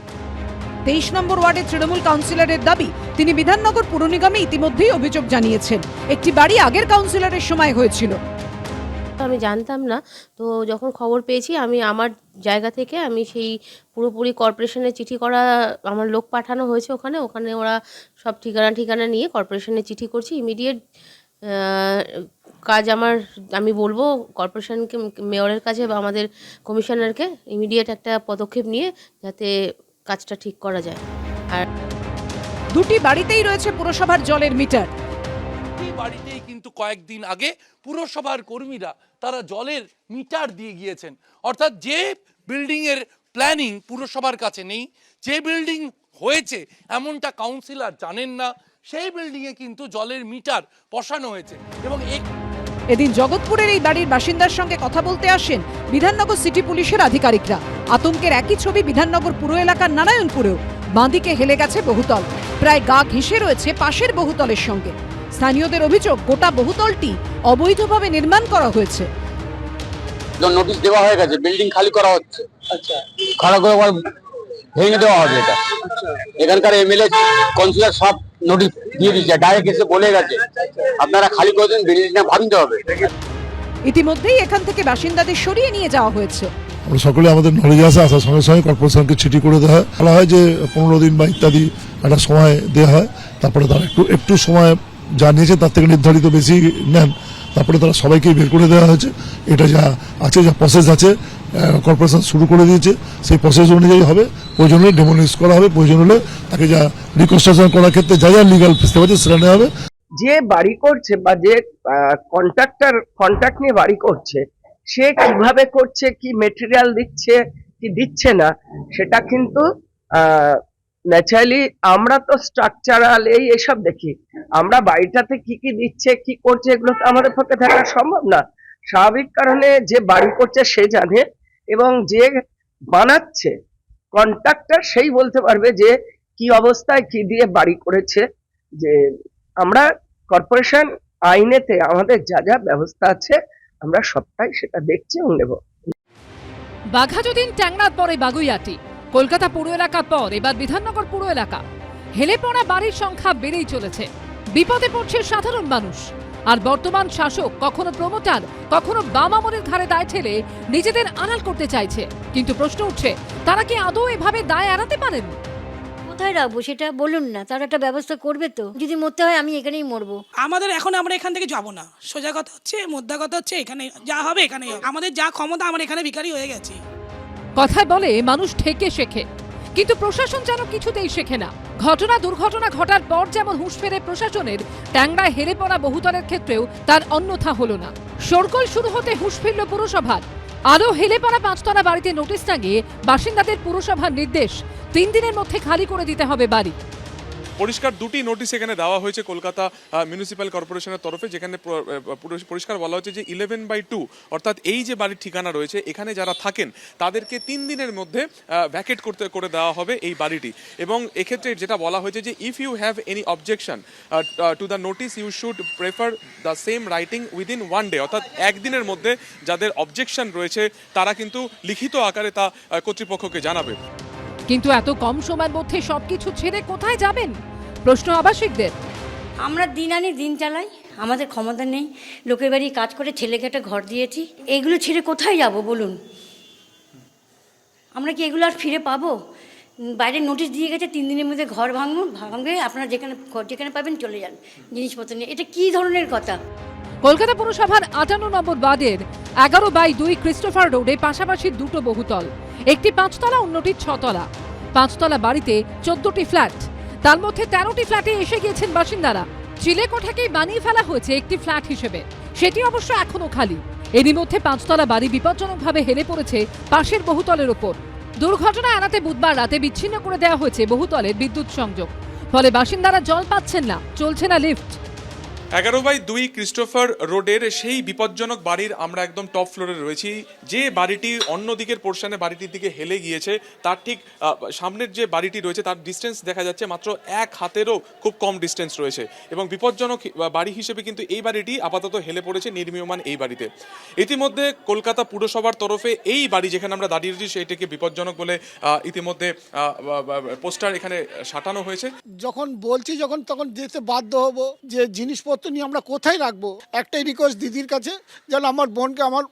23 নম্বর ওয়ার্ডের তৃণমূল কাউন্সিলরের দাবি, তিনি বিধাননগর পুর নিগমে ইতিমধ্যেই অভিযোগ জানিয়েছেন। একটি বাড়ি আগের কাউন্সিলরের সময় হয়েছিল। আমি জানতাম না, তো যখন খবর পেয়েছি আমি আমার জায়গা থেকে আমি সেই পুরোপুরি কর্পোরেশনে চিঠি করা, আমার লোক পাঠানো হয়েছে ওখানে ওরা সব ঠিকানা নিয়ে কর্পোরেশনে চিঠি করছি। ইমিডিয়েট কাজ আমি বলবো কর্পোরেশনকে, মেয়রের কাছে বা আমাদের কমিশনারকে ইমিডিয়েট একটা পদক্ষেপ নিয়ে যাতে কাজটা ঠিক করা যায়। আর দুটি বাড়িতেই রয়েছে পুরসভার জলের মিটার। এই বাড়িতেই কিন্তু কয়েকদিন আগে পুরসভার কর্মীরা তারা জলের মিটার দিয়ে গিয়েছেন। অর্থাৎ যে বিল্ডিংয়ের প্ল্যানিং পুরসভার কাছে নেই, যে বিল্ডিং হয়েছে এমনটা কাউন্সিলর জানেন না, সেই বিল্ডিংয়ে কিন্তু জলের মিটার বসানো হয়েছে। এবং এদিন জগৎপুরের এই বাড়ির বাসিন্দার সঙ্গে কথা বলতে আসেন বিধাননগর সিটি পুলিশের আধিকারিকরা। আতঙ্কের একই ছবি বিধাননগর পুর এলাকার নারায়ণপুরেও। বাঁদিকে হেলে গেছে বহুতল, প্রায় গা ঘেঁষে রয়েছে পাশের বহুতলের সঙ্গে। স্থানীয়দের অভিযোগ, গোটা বহুতলটি অবৈধভাবে নির্মাণ করা হয়েছে। নোটিশ দেওয়া হয়ে গেছে, বিল্ডিং খালি করা হচ্ছে। আচ্ছা, খারাপ করে ভেঙে দেওয়া হবে এটা। এখানকার এমএলএ কাউন্সিলর সব নোটিশ দিয়ে দিয়েছে, ডাইরেক্ট এসে বলে গেছে আপনারা খালি করে দিন, বিল্ডিংটা ভাঙতে হবে। ইতিমধ্যেই এখান থেকে বাসিন্দাদের সরিয়ে নিয়ে যাওয়া হয়েছে। আমরা সকলে আমাদের নলেজে আসে, আসার সঙ্গে সঙ্গে কর্পোরেশনকে চিঠি করে দেওয়া হয়, বলা হয় যে 15 দিন বা ইত্যাদি একটা সময় দেওয়া হয়। তারপরে তারা একটু সময় যা নিয়েছে তার থেকে নির্ধারিত বেশি নেন, তারপরে তারা সবাইকে বের করে দেওয়া হয়েছে। এটা যা আছে, যা প্রসেস আছে কর্পোরেশন শুরু করে দিয়েছে, সেই প্রসেস অনুযায়ী হবে। প্রয়োজন হলে ডেমোলিশ করা হবে, প্রয়োজন হলে তাকে যা রিকনস্ট্রাকশন করার ক্ষেত্রে যা যা লিগাল ফেসিলিটি আছে সেটা নেওয়া হবে। যে বাড়ি করছে বা যে কন্ট্রাক্ট নিয়ে বাড়ি করছে, সে কিভাবে করছে, কি মেটেরিয়াল দিচ্ছে কি দিচ্ছে না, সেটা কিন্তু ন্যাচারালি আমরা তো স্ট্রাকচারাল এইসব দেখি। আমরা বাড়িটাতে কি কি দিচ্ছে কি করছে এগুলো তো আমাদের পক্ষে দেখা সম্ভব না। স্বাভাবিক কারণে যে বাড়ি করছে সে জানে, এবং যে বানাচ্ছে কন্ট্রাক্টর সেই বলতে পারবে যে কি অবস্থায় কি দিয়ে বাড়ি করেছে। যে আমরা কর্পোরেশন আইনেতে আমাদের যা যা ব্যবস্থা আছে আমরা সবটাই সেটা দেখছি এবং নেব। বাঘাযতীন ট্যাংরার পরে বাগুইয়াটি, কলকাতা পুর এলাকার পর এবার বিধাননগর পুর এলাকা। হেলে পড়া বাড়ির সংখ্যা বেড়েই চলেছে, বিপদে পড়ছে সাধারণ মানুষ। আর বর্তমান শাসক কখনো প্রমোটার, কখনো বাম আমলের ঘাড়ে দায় ঠেলে নিজেদের আড়াল করতে চাইছে। কিন্তু প্রশ্ন উঠছে, তারা কি আদৌ এভাবে দায় এড়াতে পারেন? কোথায় রাখবো সেটা বলুন না, তার একটা ব্যবস্থা করবে তো। যদি মরতে হয় আমি এখানেই মরবো। আমরা এখান থেকে যাব না। সোজা কথা হচ্ছে, মোদ্দা কথা হচ্ছে, এখানে যা হবে এখানে আমাদের যা ক্ষমতা, আমরা এখানে ভিখারি হয়ে গেছি। কথায় বলে মানুষ ঠেকে শেখে, কিন্তু প্রশাসন যেন কিছুতেই শেখে না। দুর্ঘটনা ঘটার পর যেমন হুঁশ ফেরে প্রশাসনের, ট্যাংরায় হেলে পড়া বহুতলের ক্ষেত্রেও তার অন্যথা হলো না। শোরগোল শুরু হতে হুঁশ ফিরল পুরসভার। আরও হেলে পড়া 5তলা বাড়িতে নোটিশ টাঙিয়ে বাসিন্দাদের পুরসভার নির্দেশ, 3 দিনের মধ্যে খালি করে দিতে হবে বাড়ি। পরিষ্কার দুটি নোটিশ এখানে দেওয়া হয়েছে কলকাতা মিউনিসিপ্যাল কর্পোরেশনের তরফে, যেখানে পরিষ্কার বলা হচ্ছে যে 11/2 অর্থাৎ এই যে বাড়ির ঠিকানা রয়েছে এখানে যারা থাকেন তাদেরকে 3 দিনের মধ্যে ভ্যাকেট করে দেওয়া হবে এই বাড়িটি। এবং এক্ষেত্রে যেটা বলা হয়েছে যে if you have any objection to the notice you should prefer the same writing within 1 day, অর্থাৎ একদিনের মধ্যে যাদের অবজেকশন রয়েছে তারা কিন্তু লিখিত আকারে তা কর্তৃপক্ষকে জানাবে। কিন্তু এত কম সময়ের মধ্যে সবকিছু ছেড়ে কোথায় যাবেন, প্রশ্ন আবাসিকদের। আমরা দিন আনি দিন চালাই, আমাদের ক্ষমতা নেই, লোকের বাড়ি কাজ করে ছেলেকে একটা ঘর দিয়েছি, এইগুলো ছেড়ে কোথায় যাব বলুন? আমরা কি এগুলো আর ফিরে পাবো? বাইরে নোটিশ দিয়ে গেছে 3 দিনের মধ্যে ঘর ভাঙবে, আপনারা যেখানে পাবেন চলে যান জিনিসপত্র নিয়ে। এটা কি ধরনের কথা? কলকাতা পুরসভার 58 নম্বর ওয়ার্ডের 11/2 ক্রিস্টোফার রোডে পাশাপাশি দুটো বহুতল, একটি 5 তলা অন্যটি 6 তলা। 5 তলা বাড়িতে 14টি ফ্ল্যাট, তার মধ্যে 13টি ফ্ল্যাটে এসে গিয়েছেন বাসিন্দারা। চিলেকোঠাকেই বানিয়ে ফেলা হয়েছে একটি ফ্ল্যাট হিসেবে, সেটি অবশ্য এখনো খালি। এরই মধ্যে 5 তলা বাড়ি বিপজ্জনকভাবে হেলে পড়েছে পাশের বহুতলের ওপর। দুর্ঘটনা এড়াতে বুধবার রাতে বিচ্ছিন্ন করে দেওয়া হয়েছে বহুতলের বিদ্যুৎ সংযোগ, ফলে বাসিন্দারা জল পাচ্ছেন না, চলছে না লিফট। 11/2 ক্রিস্টোফার রোডের সেই বিপজ্জনক বাড়ির আমরা একদম টপ ফ্লোরে রয়েছি। যে বাড়িটি অন্য দিকের পোর্শনে বাড়িটির দিকে হেলে গিয়েছে তার ঠিক সামনের যে বাড়িটি রয়েছে তার ডিস্টেন্স দেখা যাচ্ছে মাত্র 1 হাতেরও খুব কম ডিস্টেন্স রয়েছে, এবং বিপজ্জনক বাড়ি হিসেবে কিন্তু এই বাড়িটি আপাতত হেলে পড়েছে নির্মীয়মান এই বাড়িতে। ইতিমধ্যে কলকাতা পুরসভার তরফে এই বাড়ি যেখানে আমরা দাঁড়িয়ে রয়েছি সেইটাকে বিপজ্জনক বলে ইতিমধ্যে পোস্টার এখানে সাটানো হয়েছে। যখন বলছি তখন যেতে বাধ্য হব, যে জিনিসপত্র নিয়ে আমরা কোথায় রাখবো। একটাই রিকোয়েস্ট দিদির কাছে, যেন আমার বোনকে আমার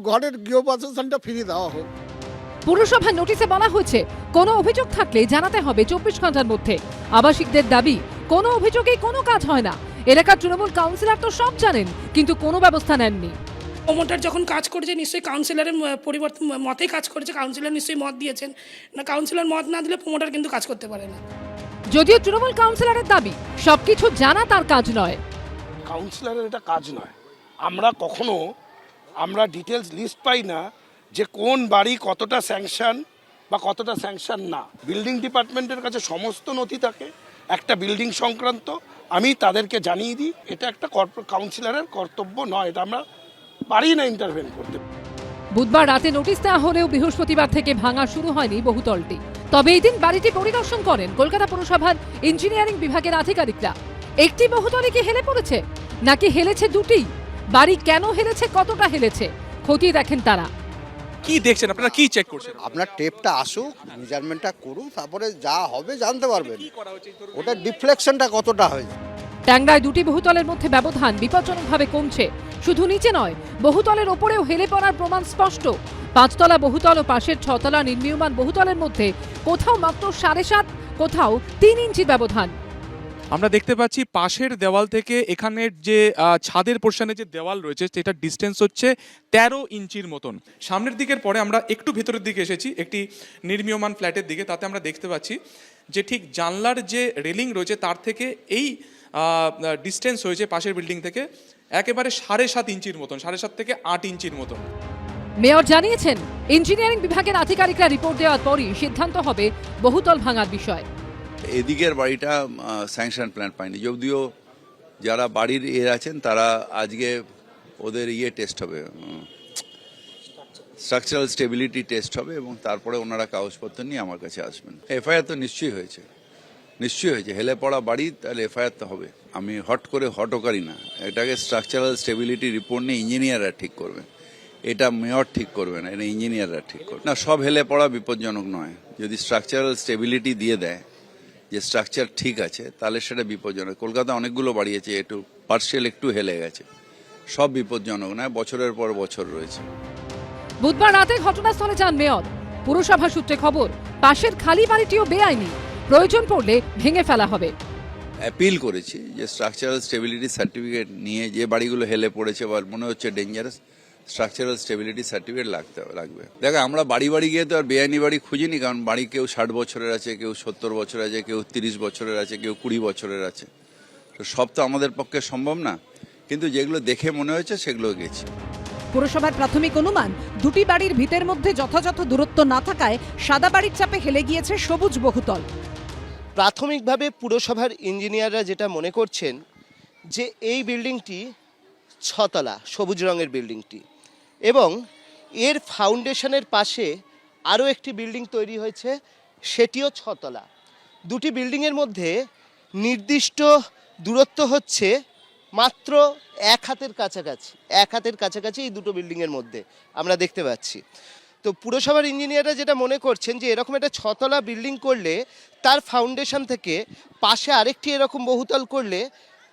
ঘরের গৃহবাসস্থানটা ফিরিয়ে দেওয়া হোক। পুরসভার নোটিশে বলা হয়েছে কোনো অভিযোগ থাকলে জানাতে হবে 24 ঘন্টার মধ্যে। আবাসিকদের দাবি, কোনো অভিযোগেই কোনো কাজ হয় না। এলাকার তৃণমূল কাউন্সিলর তো সব জানেন, কিন্তু কোনো ব্যবস্থা নেননি। প্রমোটার যখন কাজ করেছে নিশ্চয়ই কাউন্সিলরের পরিবর্তন মতেই কাজ করেছে, কাউন্সিলর নিশ্চয়ই মত দিয়েছেন না, কাউন্সিলর মত না দিলে প্রমোটার কিন্তু কাজ করতে পারে না। যদিও তৃণমূল কাউন্সিলরের দাবি সবকিছু জানা তার কাজ নয়। কাউন্সিলরের এটা কাজ নয়। আমরা ডিটেলস লিস্ট পাই না যে কোন বাড়ি কতটা স্যাংশন বা কতটা স্যাংশন না। বিল্ডিং ডিপার্টমেন্টের কাছে সমস্ত নথি থাকে একটা বিল্ডিং সংক্রান্ত, আমি তাদেরকে জানিয়ে দিই। এটা একটা কাউন্সিলরের কর্তব্য নয়, এটা আমরা পারি না ইন্টারভেন করতে। বুধবার রাতে নোটিশ দেওয়া হলেও বৃহস্পতিবার থেকে ভাঙা শুরু হয়নি বহুতলটি। তবে এই দিন বাড়িটি পরিদর্শন করেন কলকাতা পুরসভার ইঞ্জিনিয়ারিং বিভাগের আধিকারিকরা। একটি বহুতলই কি হেলে পড়েছে, নাকি হেলেছে দুটি? বাড়ি কেন হেলেছে, কতটা হেলেছে, খতিয়ে দেখেন তারা। কি দেখছেন আপনারা, কি চেক করছেন? আপনার টেপটা আসুক, মেজারমেন্টটা করুন, তারপরে যা হবে জানতে পারবেন ওটা ডিফ্লেকশনটা কতটা হয়েছে। ট্যাংরায় দুটি বহুতলের মধ্যে ব্যবধান বিপজ্জনকভাবে কমছে। শুধু নিচে নয়, বহুতলের ওপরেও হেলে পড়ার প্রমাণ স্পষ্ট। 5 তলা বহুতল ও পাশের 6 তলা নির্মীয়মান বহুতলের মধ্যে কোথাও মাত্র 7.5, কোথাও 3 ইঞ্চির ব্যবধান। আমরা দেখতে পাচ্ছি পাশের দেওয়াল থেকে এখানের যে ছাদের পোর্শনে যে দেওয়াল রয়েছে সেটার ডিস্টেন্স হচ্ছে 13 ইঞ্চির মতন। সামনের দিকের পরে আমরা একটু ভেতরের দিকে এসেছি, একটি নির্মীয়মান ফ্ল্যাটের দিকে। তাতে আমরা দেখতে পাচ্ছি যে ঠিক জানলার যে রেলিং রয়েছে তার থেকে এই ডিস্টেন্স হয়েছে পাশের বিল্ডিং থেকে একেবারে 7.5 ইঞ্চির মতন, 7.5 থেকে 8 ইঞ্চির মতন। মেয়র জানিয়েছেন, ইঞ্জিনিয়ারিং বিভাগের আধিকারিকরা রিপোর্ট দেওয়ার পরই সিদ্ধান্ত হবে বহুতল ভাঙার বিষয়। এদিকের বাড়িটা স্যাংশন প্ল্যান পায়নি, যদিও যারা বাড়ির আছেন তারা আজকে ওদের টেস্ট হবে, স্ট্রাকচারাল স্টেবিলিটি টেস্ট হবে, এবং তারপরে ওনারা কাগজপত্র নিয়ে আমার কাছে আসবেন। এফআইআর তো নিশ্চয়ই হয়েছে, হেলে পড়া বাড়ি, তাহলে এফআইআর তো হবে। আমি হটও করি না, এটাকে স্ট্রাকচারাল স্টেবিলিটি রিপোর্ট নিয়ে ইঞ্জিনিয়াররা ঠিক করবে, এটা মেয়র ঠিক করবে না, এটা ইঞ্জিনিয়াররা ঠিক করবে না। সব হেলে পড়া বিপজ্জনক নয়, যদি স্ট্রাকচারাল স্টেবিলিটি দিয়ে দেয় যে স্ট্রাকচার ঠিক আছে তাহলে সেটা বিপজ্জনক। কলকাতা অনেকগুলো বাড়ি আছে একটু পার্সিয়াল একটু হেলে গেছে, সব বিপজ্জনক নয়, বছরের পর বছর রয়েছে। বুধবার রাতে ঘটনাস্থলে যান মেয়র। পুরসভা সূত্রে খবর, পাশের খালি বাড়িটিও বেআইনি, প্রয়োজন পড়লে ভেঙে ফেলা হবে। অ্যাপিল করেছি যে স্ট্রাকচারাল স্টেবিলিটি সার্টিফিকেট নিয়ে যে বাড়িগুলো হেলে পড়েছে বা মনে হচ্ছে ডেঞ্জারাস, স্ট্রাকচারাল স্টেবিলিটি সার্টিফিকেট লাগবে। দেখো, আমরা বাড়ি গিয়ে তো আর বেআইনি বাড়ি খুঁজিনি, কারণ বাড়ি কেউ 60 বছরের আছে, কেউ 70 বছরের আছে, কেউ 30 বছরের আছে, কেউ 20 বছরের আছে। তো সব তো আমাদের পক্ষে সম্ভব না, কিন্তু যেগুলো দেখে মনে হয়েছে সেগুলো গেছি। পুরসভার প্রাথমিক অনুমান, দুটি বাড়ির ভিতের মধ্যে যথাযথ দূরত্ব না থাকায় সাদা বাড়ির চাপে হেলে গিয়েছে সবুজ বহুতল। প্রাথমিকভাবে পুরসভার ইঞ্জিনিয়াররা যেটা মনে করছেন যে এই বিল্ডিংটি 6 তলা সবুজ রঙের বিল্ডিংটি, এবং এর ফাউন্ডেশনের পাশে আরও একটি বিল্ডিং তৈরি হয়েছে, সেটিও 6 তলা। দুটি বিল্ডিংয়ের মধ্যে নির্দিষ্ট দূরত্ব হচ্ছে মাত্র 1 হাতের কাছাকাছি, 1 হাতের কাছাকাছি এই দুটো বিল্ডিংয়ের মধ্যে আমরা দেখতে পাচ্ছি। তো পুরসভার ইঞ্জিনিয়াররা যেটা মনে করছেন যে এরকম একটা 6 তলা বিল্ডিং করলে তার ফাউন্ডেশন থেকে পাশে আরেকটি এরকম বহুতল করলে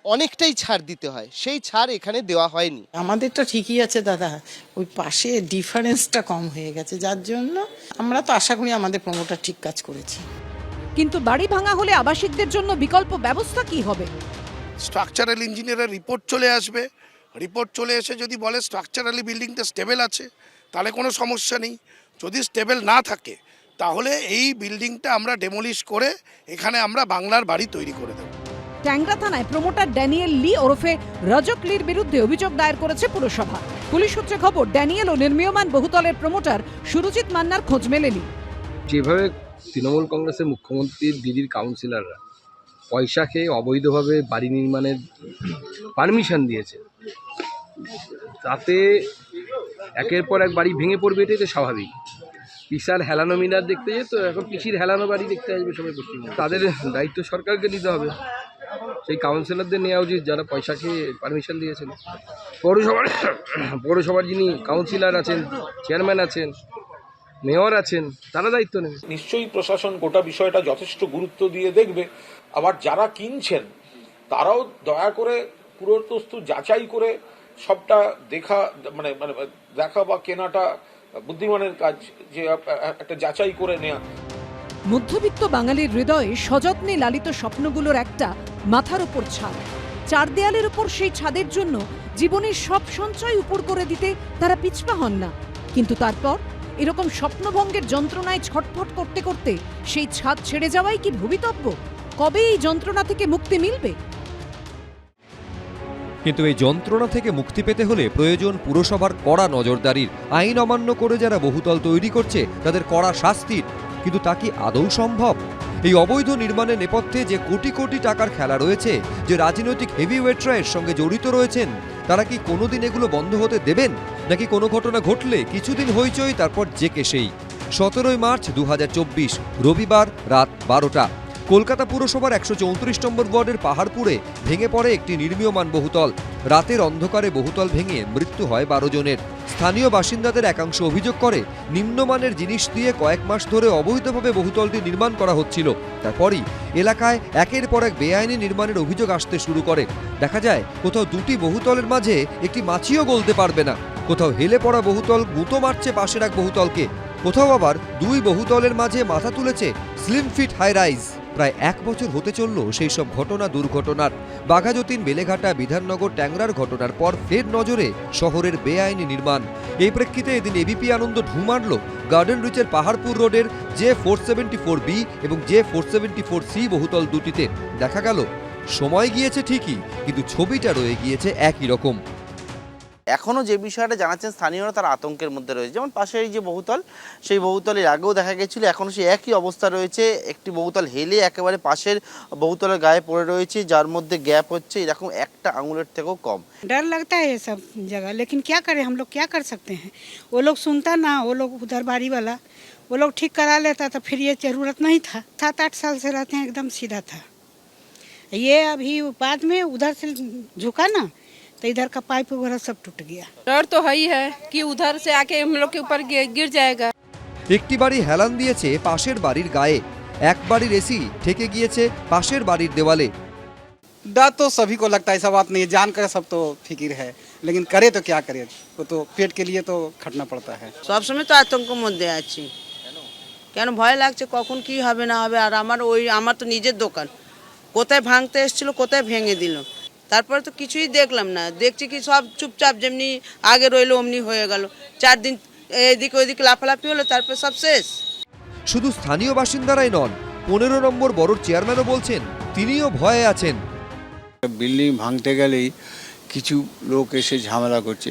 অনেকটাই ছাড় দিতে হয়, সেই ছাড় এখানে দেওয়া হয়নি। আমাদেরটা ঠিকই আছে দাদা, ওই পাশে ডিফারেন্সটা কম হয়ে গেছে, যার জন্য আমরা তো আশা করি আমাদের প্রমোটার ঠিক কাজ করেছে। কিন্তু বাড়ি ভাঙা হলে আবাসিকদের জন্য বিকল্প ব্যবস্থা কি হবে? স্ট্রাকচারাল ইঞ্জিনিয়ারের রিপোর্ট চলে আসবে, রিপোর্ট চলে এসে যদি বলে স্ট্রাকচারালি বিল্ডিংটা স্টেবল আছে তাহলে কোনো সমস্যা নেই, যদি স্টেবল না থাকে তাহলে এই বিল্ডিংটা আমরা ডেমোলিশ করে এখানে আমরা বাংলার বাড়ি তৈরি করে দেব। ট্যাংরা থানায় প্রমোটার ড্যানিয়েল লি ওরফে রজক লির বিরুদ্ধে অভিযোগ দায়ের করেছে পুরসভা। পুলিশ সূত্রে খবর, ড্যানিয়েল ও নির্মীয়মান বহুতলের প্রমোটার সুরজিৎ মান্নার খোঁজ মেলেনি। যেভাবে তৃণমূল কংগ্রেসের মুখ্যমন্ত্রীর দিদির কাউন্সিলররা পয়সা খেয়ে অবৈধভাবে বাড়ি নির্মাণের পারমিশন দিয়েছে, তাতে একের পর এক বাড়ি ভেঙে পড়বে, এটাই তো স্বাভাবিক। পিসার হেলানো মিনার দেখতে যেত, এখন পিসির হেলানো বাড়ি দেখতে আসবে সবাই পশ্চিমবঙ্গে। তাদের দায়িত্ব সরকারকে নিতে হবে, সেই কাউন্সিলরদের নেওয়া উচিত যারা পয়সা খেয়ে পারমিশন দিয়েছেন। পৌরসভার যিনি কাউন্সিলর আছেন, চেয়ারম্যান আছেন, মেয়র আছেন, তারা দায়িত্ব নেন। নিশ্চয়ই প্রশাসন গোটা বিষয়টা যথেষ্ট গুরুত্ব দিয়ে দেখবে। আবার যারা কিনছেন তারাও দয়া করে পুরোতস্তু যাচাই করে সবটা দেখা বা কেনাটা বুদ্ধিমানের কাজ, যে একটা যাচাই করে নেওয়া। মধ্যবিত্ত বাঙালির হৃদয়ে সযত্নে লালিত স্বপ্নগুলোর একটা মাথার উপর ছাদ, 4 দেয়ালের উপর সেই ছাদের জন্য জীবনের সব সঞ্চয় উপর করে দিতে তারা পিছপা হন না। কিন্তু তারপর এরকম স্বপ্নভঙ্গের যন্ত্রণায় ছটফট করতে করতে সেই ছাদ ছেড়ে যাওয়াই কি ভবিতব্য? কবে এই যন্ত্রণা থেকে মুক্তি মিলবে? কিন্তু এই যন্ত্রণা থেকে মুক্তি পেতে হলে প্রয়োজন পুরসভার কড়া নজরদারির, আইন অমান্য করে যারা বহুতল তৈরি করছে তাদের কড়া শাস্তির। কিন্তু তা কি আদৌ সম্ভব? এই অবৈধ নির্মাণের নেপথ্যে যে কোটি কোটি টাকার খেলা রয়েছে, যে রাজনৈতিক হেভিওয়েটরা এর সঙ্গে জড়িত রয়েছেন, তারা কি কোনোদিন এগুলো বন্ধ হতে দেবেন? নাকি কোনো ঘটনা ঘটলে কিছুদিন হইচই, তারপর যে কে সেই? 17 মার্চ 2024 রবিবার রাত 12টা কলকাতা পুরসভার 134 নম্বর ওয়ার্ডের পাহাড়পুরে ভেঙে পড়ে একটি নির্মীয়মান বহুতল। রাতের অন্ধকারে বহুতল ভেঙে মৃত্যু হয় 12 জনের। স্থানীয় বাসিন্দাদের একাংশ অভিযোগ করে নিম্নমানের জিনিস দিয়ে কয়েক মাস ধরে অবৈধভাবে বহুতলটি নির্মাণ করা হচ্ছিল। তারপরই এলাকায় একের পর এক বেআইনি নির্মাণের অভিযোগ আসতে শুরু করে। দেখা যায় কোথাও দুটি বহুতলের মাঝে একটি মাছিও গলতে পারবে না, কোথাও হেলে পড়া বহুতল গুঁতো মারছে পাশের এক বহুতলকে, কোথাও আবার 2 বহুতলের মাঝে মাথা তুলেছে স্লিম ফিট হাই রাইজ। প্রায় 1 বছর হতে চলল সেই সব ঘটনা দুর্ঘটনার। বাঘাযতীন, বেলেঘাটা, বিধাননগর, ট্যাংরার ঘটনার পর ফের নজরে শহরের বেআইনি নির্মাণ। এই প্রেক্ষিতে এদিন এবিপি আনন্দ ঢু মারল গার্ডেন রিচের পাহাড়পুর রোডের J474B এবং J474C বহুতল দুটিতে। দেখা গেল সময় গিয়েছে ঠিকই, কিন্তু ছবিটা রয়ে গিয়েছে একই রকম। এখনও যে বিষয়টা জানাচ্ছেন স্থানীয়রা, তারা আতঙ্কের মধ্যে রয়েছে। যেমন পাশে এই যে বহুতল, সেই বহুতলের আগেও দেখা গেছিল, এখনও সেই একই অবস্থা রয়েছে। একটি বহুতল হেলে একেবারে পাশের বহুতলের গায়ে পড়ে রয়েছে, যার মধ্যে গ্যাপ হচ্ছে এরকম একটা আঙুলের থেকেও কম। डर लगता है ये सब जगह, लेकिन क्या करें, हम लोग क्या कर सकते हैं? वो लोग सुनता ना, वो लोग उधर बारी वाला वो लोग ठीक करा लेता तो फिर ये ज़रूरत नहीं था। 7-8 साल से रहते हैं, एकदम सीधा था। ये अभी बाद में उधर से झुका ना, तो इधर का पाइप वगैरह सब टूट गया। डर तो है ही है कि उधर से आके हम लोग के ऊपर गिर जाएगा। একটি বাড়ি হেলান দিয়েছে পাশের বাড়ির গায়ে, এক বাড়ির এসি ঠেকে গিয়েছে পাশের বাড়ির দেওয়ালে। डर तो सभी को लगता है, ऐसा बात नहीं है, जानकर सब तो फिक्र है, लेकिन करे तो क्या करे, वो तो पेट के लिए तो खटना पड़ता है। সব সময় তো আতঙ্কের মধ্যে আছি, কেন ভয় লাগছে কখন কি হবে না হবে। আর আমার তো নিজের দোকান, কোথায় ভাঙতে এসেছিল কোথায় ভেঙে দিল, তারপরে তো কিছুই দেখলাম না। দেখছি কি সব চুপচাপ যেমনি আগে রইলো অমনি হয়ে গেল। 4 দিন এদিকে ওইদিকে লাফালাফি হলো, তারপর সব শেষ। শুধু স্থানীয় বাসিন্দারাই নন, 15 নম্বর বড়র চেয়ারম্যানও বলছেন তিনিও ভয়ে আছেন। বিল্ডিং ভাঙতে গেলেই কিছু লোক এসে ঝামেলা করছে,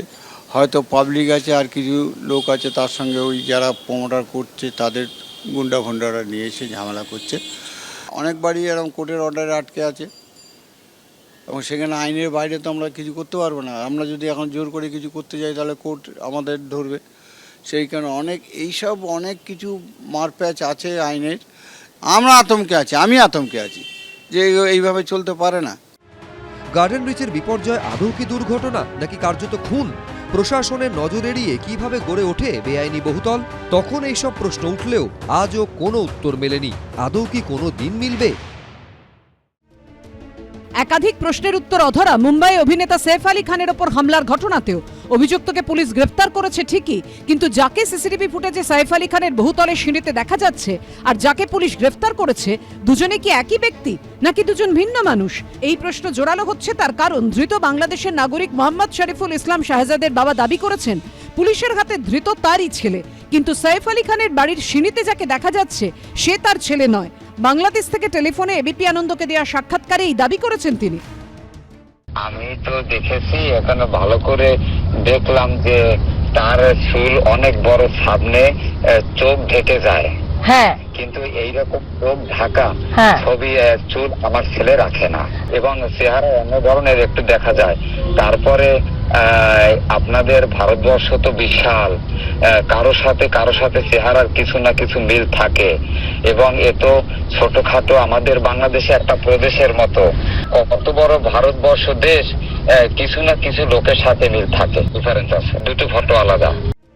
হয়তো পাবলিক আছে আর কিছু লোক আছে তার সঙ্গে ওই যারা প্রমোটার করছে তাদের গুন্ডা ফুন্ডারা নিয়ে এসে ঝামেলা করছে। অনেক বাড়ি এরকম কোর্টের অর্ডারে আটকে আছে এবং সেখানে আইনের বাইরে তো আমরা কিছু করতে পারবো না। আমরা যদি এখন জোর করে কিছু করতে যাই তাহলে কোর্ট আমাদের ধরবে। সেই কারণে অনেক কিছু মারপ্যাচ আছে আইনের। আমরা আতঙ্কে আছি, আমি আতঙ্কে আছি যে এইভাবে চলতে পারে না। গার্ডেন রিচের বিপর্যয় আদৌ কি দুর্ঘটনা নাকি কার্যত খুন? প্রশাসনের নজর এড়িয়ে কিভাবে গড়ে ওঠে বেআইনি বহুতল? তখন এইসব প্রশ্ন উঠলেও আজও কোনো উত্তর মেলেনি। আদৌ কি কোনো দিন মিলবে? একাধিক প্রশ্নের উত্তর অধরা মুম্বাই অভিনেতা সৈফ আলী খানের ওপর হামলার ঘটনাতেও অভিযুক্তকে পুলিশ গ্রেফতার করেছে ঠিকই, কিন্তু যাকে সিসিটিভি ফুটেজে সৈফ আলী খানের বহুতলে সিঁড়িতে দেখা যাচ্ছে আর যাকে পুলিশ গ্রেফতার করেছে, দুজনে কি একই ব্যক্তি নাকি দুজন ভিন্ন মানুষ? এই প্রশ্ন জোরালো হচ্ছে, তার কারণ ধৃত বাংলাদেশের নাগরিক মোহাম্মদ শরীফুল ইসলাম শাহজাদের বাবা দাবি করেছেন পুলিশের হাতে ধৃত তারই ছেলে, কিন্তু সৈফ আলী খানের বাড়ির সিঁড়িতে যাকে দেখা যাচ্ছে সে তার ছেলে নয়। বাংলাদেশ থেকে টেলিফোনে এবিপি আনন্দকে দেওয়া সাক্ষাৎকারে এই দাবি করেছেন তিনি। আমি তো দেখেছি, এখানে ভালো করে দেখলাম যে তার চুল অনেক বড়, সামনে চোখ ঢেকে যায়। হ্যাঁ, কিন্তু এইরকম চোখ ঢাকা ছবি চুল আমার ছেলে রাখে না এবং চেহারা অন্য ধরনের একটু দেখা যায়। তারপরে আপনাদের ভারতবর্ষ তো বিশাল, কারো সাথে চেহারার কিছু না কিছু মিল থাকে এবং এ তো ছোটখাটো আমাদের বাংলাদেশে একটা প্রদেশের মতো। কত বড় ভারতবর্ষ দেশ, কিছু না কিছু লোকের সাথে মিল থাকে, ডিফারেন্স আছে, দুটো ফটো আলাদা।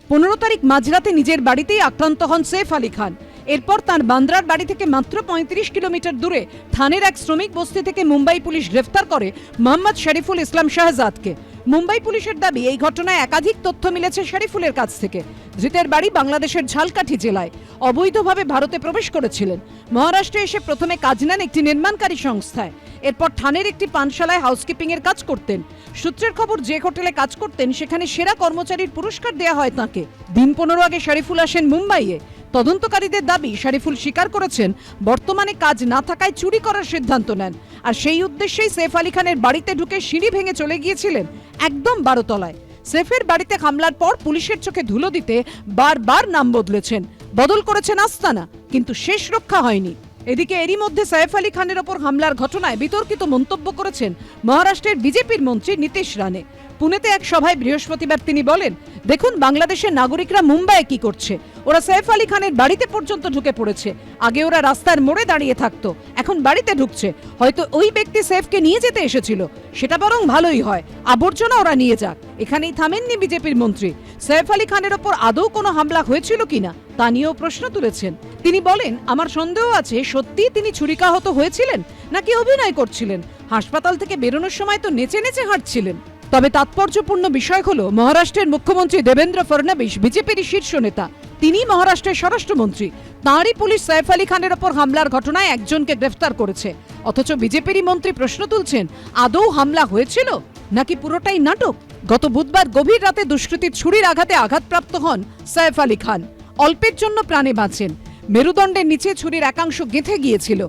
15 তারিখ মাঝরাতে নিজের বাড়িতেই আক্রান্ত হন সৈফ আলী খান। এরপর তার বান্দ্রার বাড়ি থেকে মাত্র 35 কিলোমিটার দূরে থানের এক শ্রমিক বস্তি থেকে মুম্বাই পুলিশ গ্রেফতার করে মোহাম্মদ শরীফুল ইসলাম শাহজাদকে। মুম্বাই পুলিশের দাবি, এই ঘটনায় একাধিক তথ্য মিলেছে শরীফুলের কাছ থেকে। ধৃতের বাড়ি বাংলাদেশের ঝালকাঠি জেলায়। অবৈধভাবে ভারতে প্রবেশ করেছিলেন। মহারাষ্ট্রে এসে প্রথমে কাজ নেন একটি নির্মাণকারী সংস্থায়, এরপর থানের একটি পানশালায় হাউসকিপিং এর কাজ করতেন। সূত্রের খবর, যে হোটেলে কাজ করতেন সেখানে সেরা কর্মচারীর পুরস্কার দেওয়া হয় তাঁকে। দিন 15 আগে শরীফুল আসেন মুম্বাইয়ে। তদন্তকারীদের দাবি, শরীফুল স্বীকার করেছেন বর্তমানে কাজ না থাকায় চুরি করার সিদ্ধান্ত নেন, আর সেই উদ্দেশ্যেই সৈফ আলী খানের বাড়িতে ঢুকে সিঁড়ি ভেঙে চলে গিয়েছিলেন একদম 12 তলায়। সৈফের বাড়িতে হামলার পর পুলিশের চোখে ধুলো দিতে বারবার নাম বদলেছেন, বদল করেছেন আস্তানা, কিন্তু শেষ রক্ষা হয়নি। এদিকে এরই মধ্যে সৈফ আলী খানের ওপর হামলার ঘটনায় বিতর্কিত মন্তব্য করেছেন মহারাষ্ট্রের বিজেপির মন্ত্রী নীতিশ রানে। পুনেতে এক সভায় বৃহস্পতিবার তিনি বলেন, দেখুন বাংলাদেশের নাগরিকরা মুম্বাইয়ে কি করছে, ওরা সৈফ আলী খানের বাড়িতে পর্যন্ত ঢুকে পড়েছে। আগে ওরা রাস্তার মোড়ে দাঁড়িয়ে থাকতো, এখন বাড়িতে ঢুকছে। হয়তো ওই ব্যক্তি সৈফকে নিয়ে যেতে এসেছিল, সেটা বরং ভালোই হয়, আবর্জনা ওরা নিয়ে যাক। এখানেই থামেননি বিজেপির মন্ত্রী। সৈফ আলী খানের ওপর আদৌ কোনো হামলা হয়েছিল কিনা তা নিয়েও প্রশ্ন তুলেছেন তিনি। বলেন, আমার সন্দেহ আছে সত্যিই তিনি ছুরিকাহত হয়েছিলেন নাকি অভিনয় করছিলেন। হাসপাতাল থেকে বেরোনোর সময় তো নেচে নেচে হাঁটছিলেন। তবে তাৎপর্যপূর্ণ বিষয় হলো, মহারাষ্ট্রের মুখ্যমন্ত্রী দেবেন্দ্র ফডনবিস বিজেপির শীর্ষ নেতা, তিনি মহারাষ্ট্রের স্বরাষ্ট্রমন্ত্রী। তাঁরই পুলিশ সৈফ আলী খানের ওপর হামলার ঘটনায় একজনকে গ্রেফতার করেছে। অথচ বিজেপিরই মন্ত্রী প্রশ্ন তুলছেন, আদৌ হামলা হয়েছিল নাকি পুরোটাই নাটক? গত বুধবার গভীর রাতে দুষ্কৃতীর ছুরির আঘাতে আঘাতপ্রাপ্ত হন সৈফ আলী খান। অল্পের জন্য প্রাণে বাঁচেন। মেরুদণ্ডের নিচে ছুরির একাংশ গেঁথে গিয়েছিল।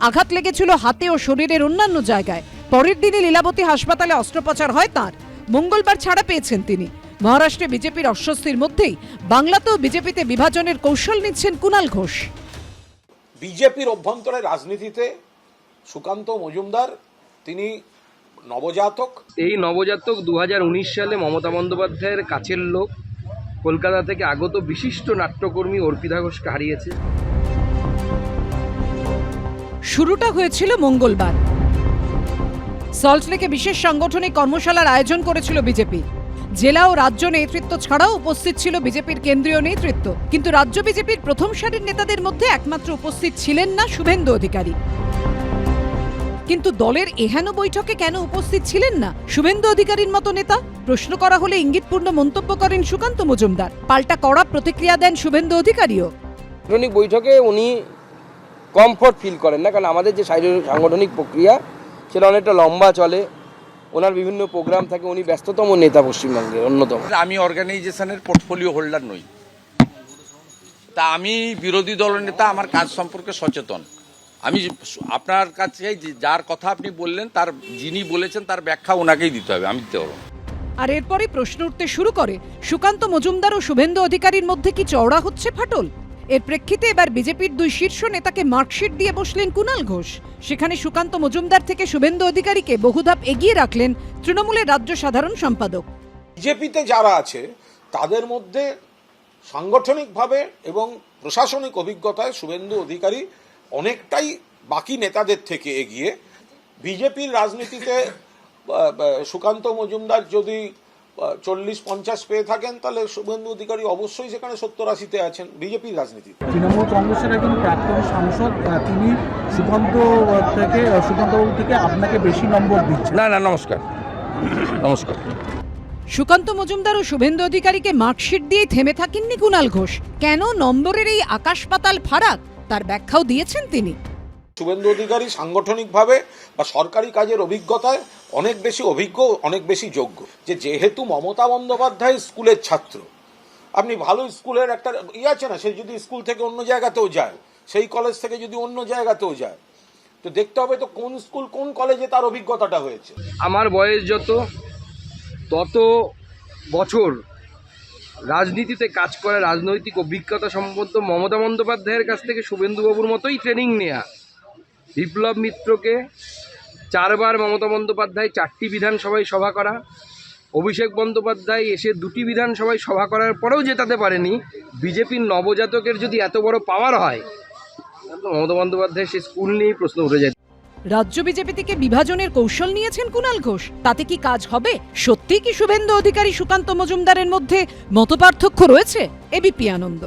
আঘাত লেগেছিল হাতে ও শরীরের অন্যান্য জায়গায়। পরের দিনে লীলাবতী হাসপাতালে অস্ত্রোপচার হয় তাঁর। মঙ্গলবার ছাড়া পেয়েছেন তিনি। মহারাষ্ট্রে বিজেপির অস্বস্তির মধ্যেই বাংলাতেও বিজেপিতে বিভাজনের কৌশল নিচ্ছেন কুণাল ঘোষ। বিজেপির অভ্যন্তরে রাজনীতিতে সুকান্ত মজুমদার তিনি নবজাতক। এই নবজাতক 2019 সালে মমতা বন্দ্যোপাধ্যায়ের কাছের লোক, কলকাতা থেকে আগত বিশিষ্ট নাট্যকর্মী অর্পিতা ঘোষকে হারিয়েছে। শুরুটা হয়েছিল মঙ্গলবার। সল্টলেকে বিশেষ সাংগঠনিক কর্মশালার আয়োজন করেছিল বিজেপি। জেলা ও রাজ্য নেতৃত্ব ছাড়াও উপস্থিত ছিল বিজেপির কেন্দ্রীয় নেতৃত্ব। কিন্তু রাজ্য বিজেপির প্রথম সারির নেতাদের মধ্যে একমাত্র উপস্থিত ছিলেন না শুভেন্দু অধিকারী। কিন্তু দলের এহেন বৈঠকে কেন উপস্থিত ছিলেন না শুভেন্দু অধিকারীর মতো নেতা? প্রশ্ন করা হলে ইঙ্গিতপূর্ণ মন্তব্য করেন সুকান্ত মজুমদার। পাল্টা কড়া প্রতিক্রিয়া দেন শুভেন্দু অধিকারীও। সাংগঠনিক বৈঠকে উনি কমফর্ট ফিল করেন না, কারণ আমাদের যে সাংগঠনিক প্রক্রিয়া সেটা অনেকটা লম্বা চলে। ওনার বিভিন্ন প্রোগ্রাম থাকে, উনি ব্যস্ততম নেতা পশ্চিমবঙ্গের অন্যতম। আমি অর্গানাইজেশনের পোর্টফোলিও হোল্ডার নই, তা আমি বিরোধী দলনেতা, আমার কাজ সম্পর্কে সচেতন। আমি আপনার কাছে যার কথা আপনি বললেন, তার যিনি বলেছেন তার ব্যাখ্যা ওনাকেই দিতে হবে, আমি দিতে পারবো। আর এরপরই প্রশ্ন উঠতে শুরু করে, সুকান্ত মজুমদার ও শুভেন্দু অধিকারীর মধ্যে কি চওড়া হচ্ছে ফাটল? এর প্রেক্ষিতে এবার বিজেপির দুই শীর্ষ নেতাকে মার্কশিট দিয়ে বসলেন কুণাল ঘোষ। সেখানে সুকান্ত মজুমদার থেকে শুভেন্দু অধিকারীকে বহুধাপ এগিয়ে রাখলেন তৃণমূলের রাজ্য সাধারণ সম্পাদক। বিজেপিতে যারা আছে তাদের মধ্যে সাংগঠনিকভাবে এবং প্রশাসনিক অভিজ্ঞতায় শুভেন্দু অধিকারী অনেকটাই বাকি নেতাদের থেকে এগিয়ে। বিজেপির রাজনীতিতে সুকান্ত মজুমদার যদি 40-50 পেয়ে থাকেন, তাহলে শুভেন্দু অধিকারী অবশ্যই সেখানে 70-80-তে আছেন বিজেপির রাজনীতিতে। তৃণমূল কংগ্রেসের একজন প্রাক্তন সাংসদ তিনি সুকান্তবাবু থেকে আপনাকে বেশি নম্বর দিচ্ছেন। না, নমস্কার। সুকান্ত মজুমদার ও শুভেন্দু অধিকারীকে মার্কশিট দিয়ে থেমে থাকেননি কুণাল ঘোষ। কেন নম্বরের এই আকাশ পাতাল ফারাক, তার ব্যাখ্যাও দিয়েছেন তিনি। শুভেন্দু অধিকারী সাংগঠনিকভাবে বা সরকারি কাজের অভিজ্ঞতায় অনেক বেশি অভিজ্ঞ, অনেক বেশি যোগ্য। যেহেতু মমতা বন্দ্যোপাধ্যায় স্কুলের ছাত্র, আপনি ভালো স্কুলের একটা আছে না, সে যদি স্কুল থেকে অন্য জায়গাতেও যায়, সেই কলেজ থেকে যদি অন্য জায়গাতেও যায়, তো দেখতে হবে তো কোন স্কুল কোন কলেজে তার অভিজ্ঞতাটা হয়েছে। আমার বয়স তত বছর রাজনীতিতে কাজ করে, রাজনৈতিক অভিজ্ঞতা সম্বন্ধ মমতা বন্দ্যোপাধ্যায়ের কাছ থেকে শুভেন্দুবাবুর মতোই ট্রেনিং নেয়া। বিপ্লব মিত্রকে 4 বার মমতা বন্দ্যোপাধ্যায় 4টি বিধানসভায় সভা করা, অভিষেক বন্দ্যোপাধ্যায় এসে 2টি বিধানসভায় সভা করার পরেও জেতাতে পারেনি। বিজেপির নবজাতকের যদি এত বড় পাওয়ার হয়, মমতা বন্দ্যোপাধ্যায় সে স্কুল নিয়েই প্রশ্ন উঠে যায়। রাজ্য বিজেপি থেকে বিভাজনের কৌশল নিয়েছেন কুণাল ঘোষ। তাতে কি কাজ হবে? সত্যি কি শুভেন্দু অধিকারী সুকান্ত মজুমদারের মধ্যে মতপার্থক্য রয়েছে? এবিপি আনন্দ।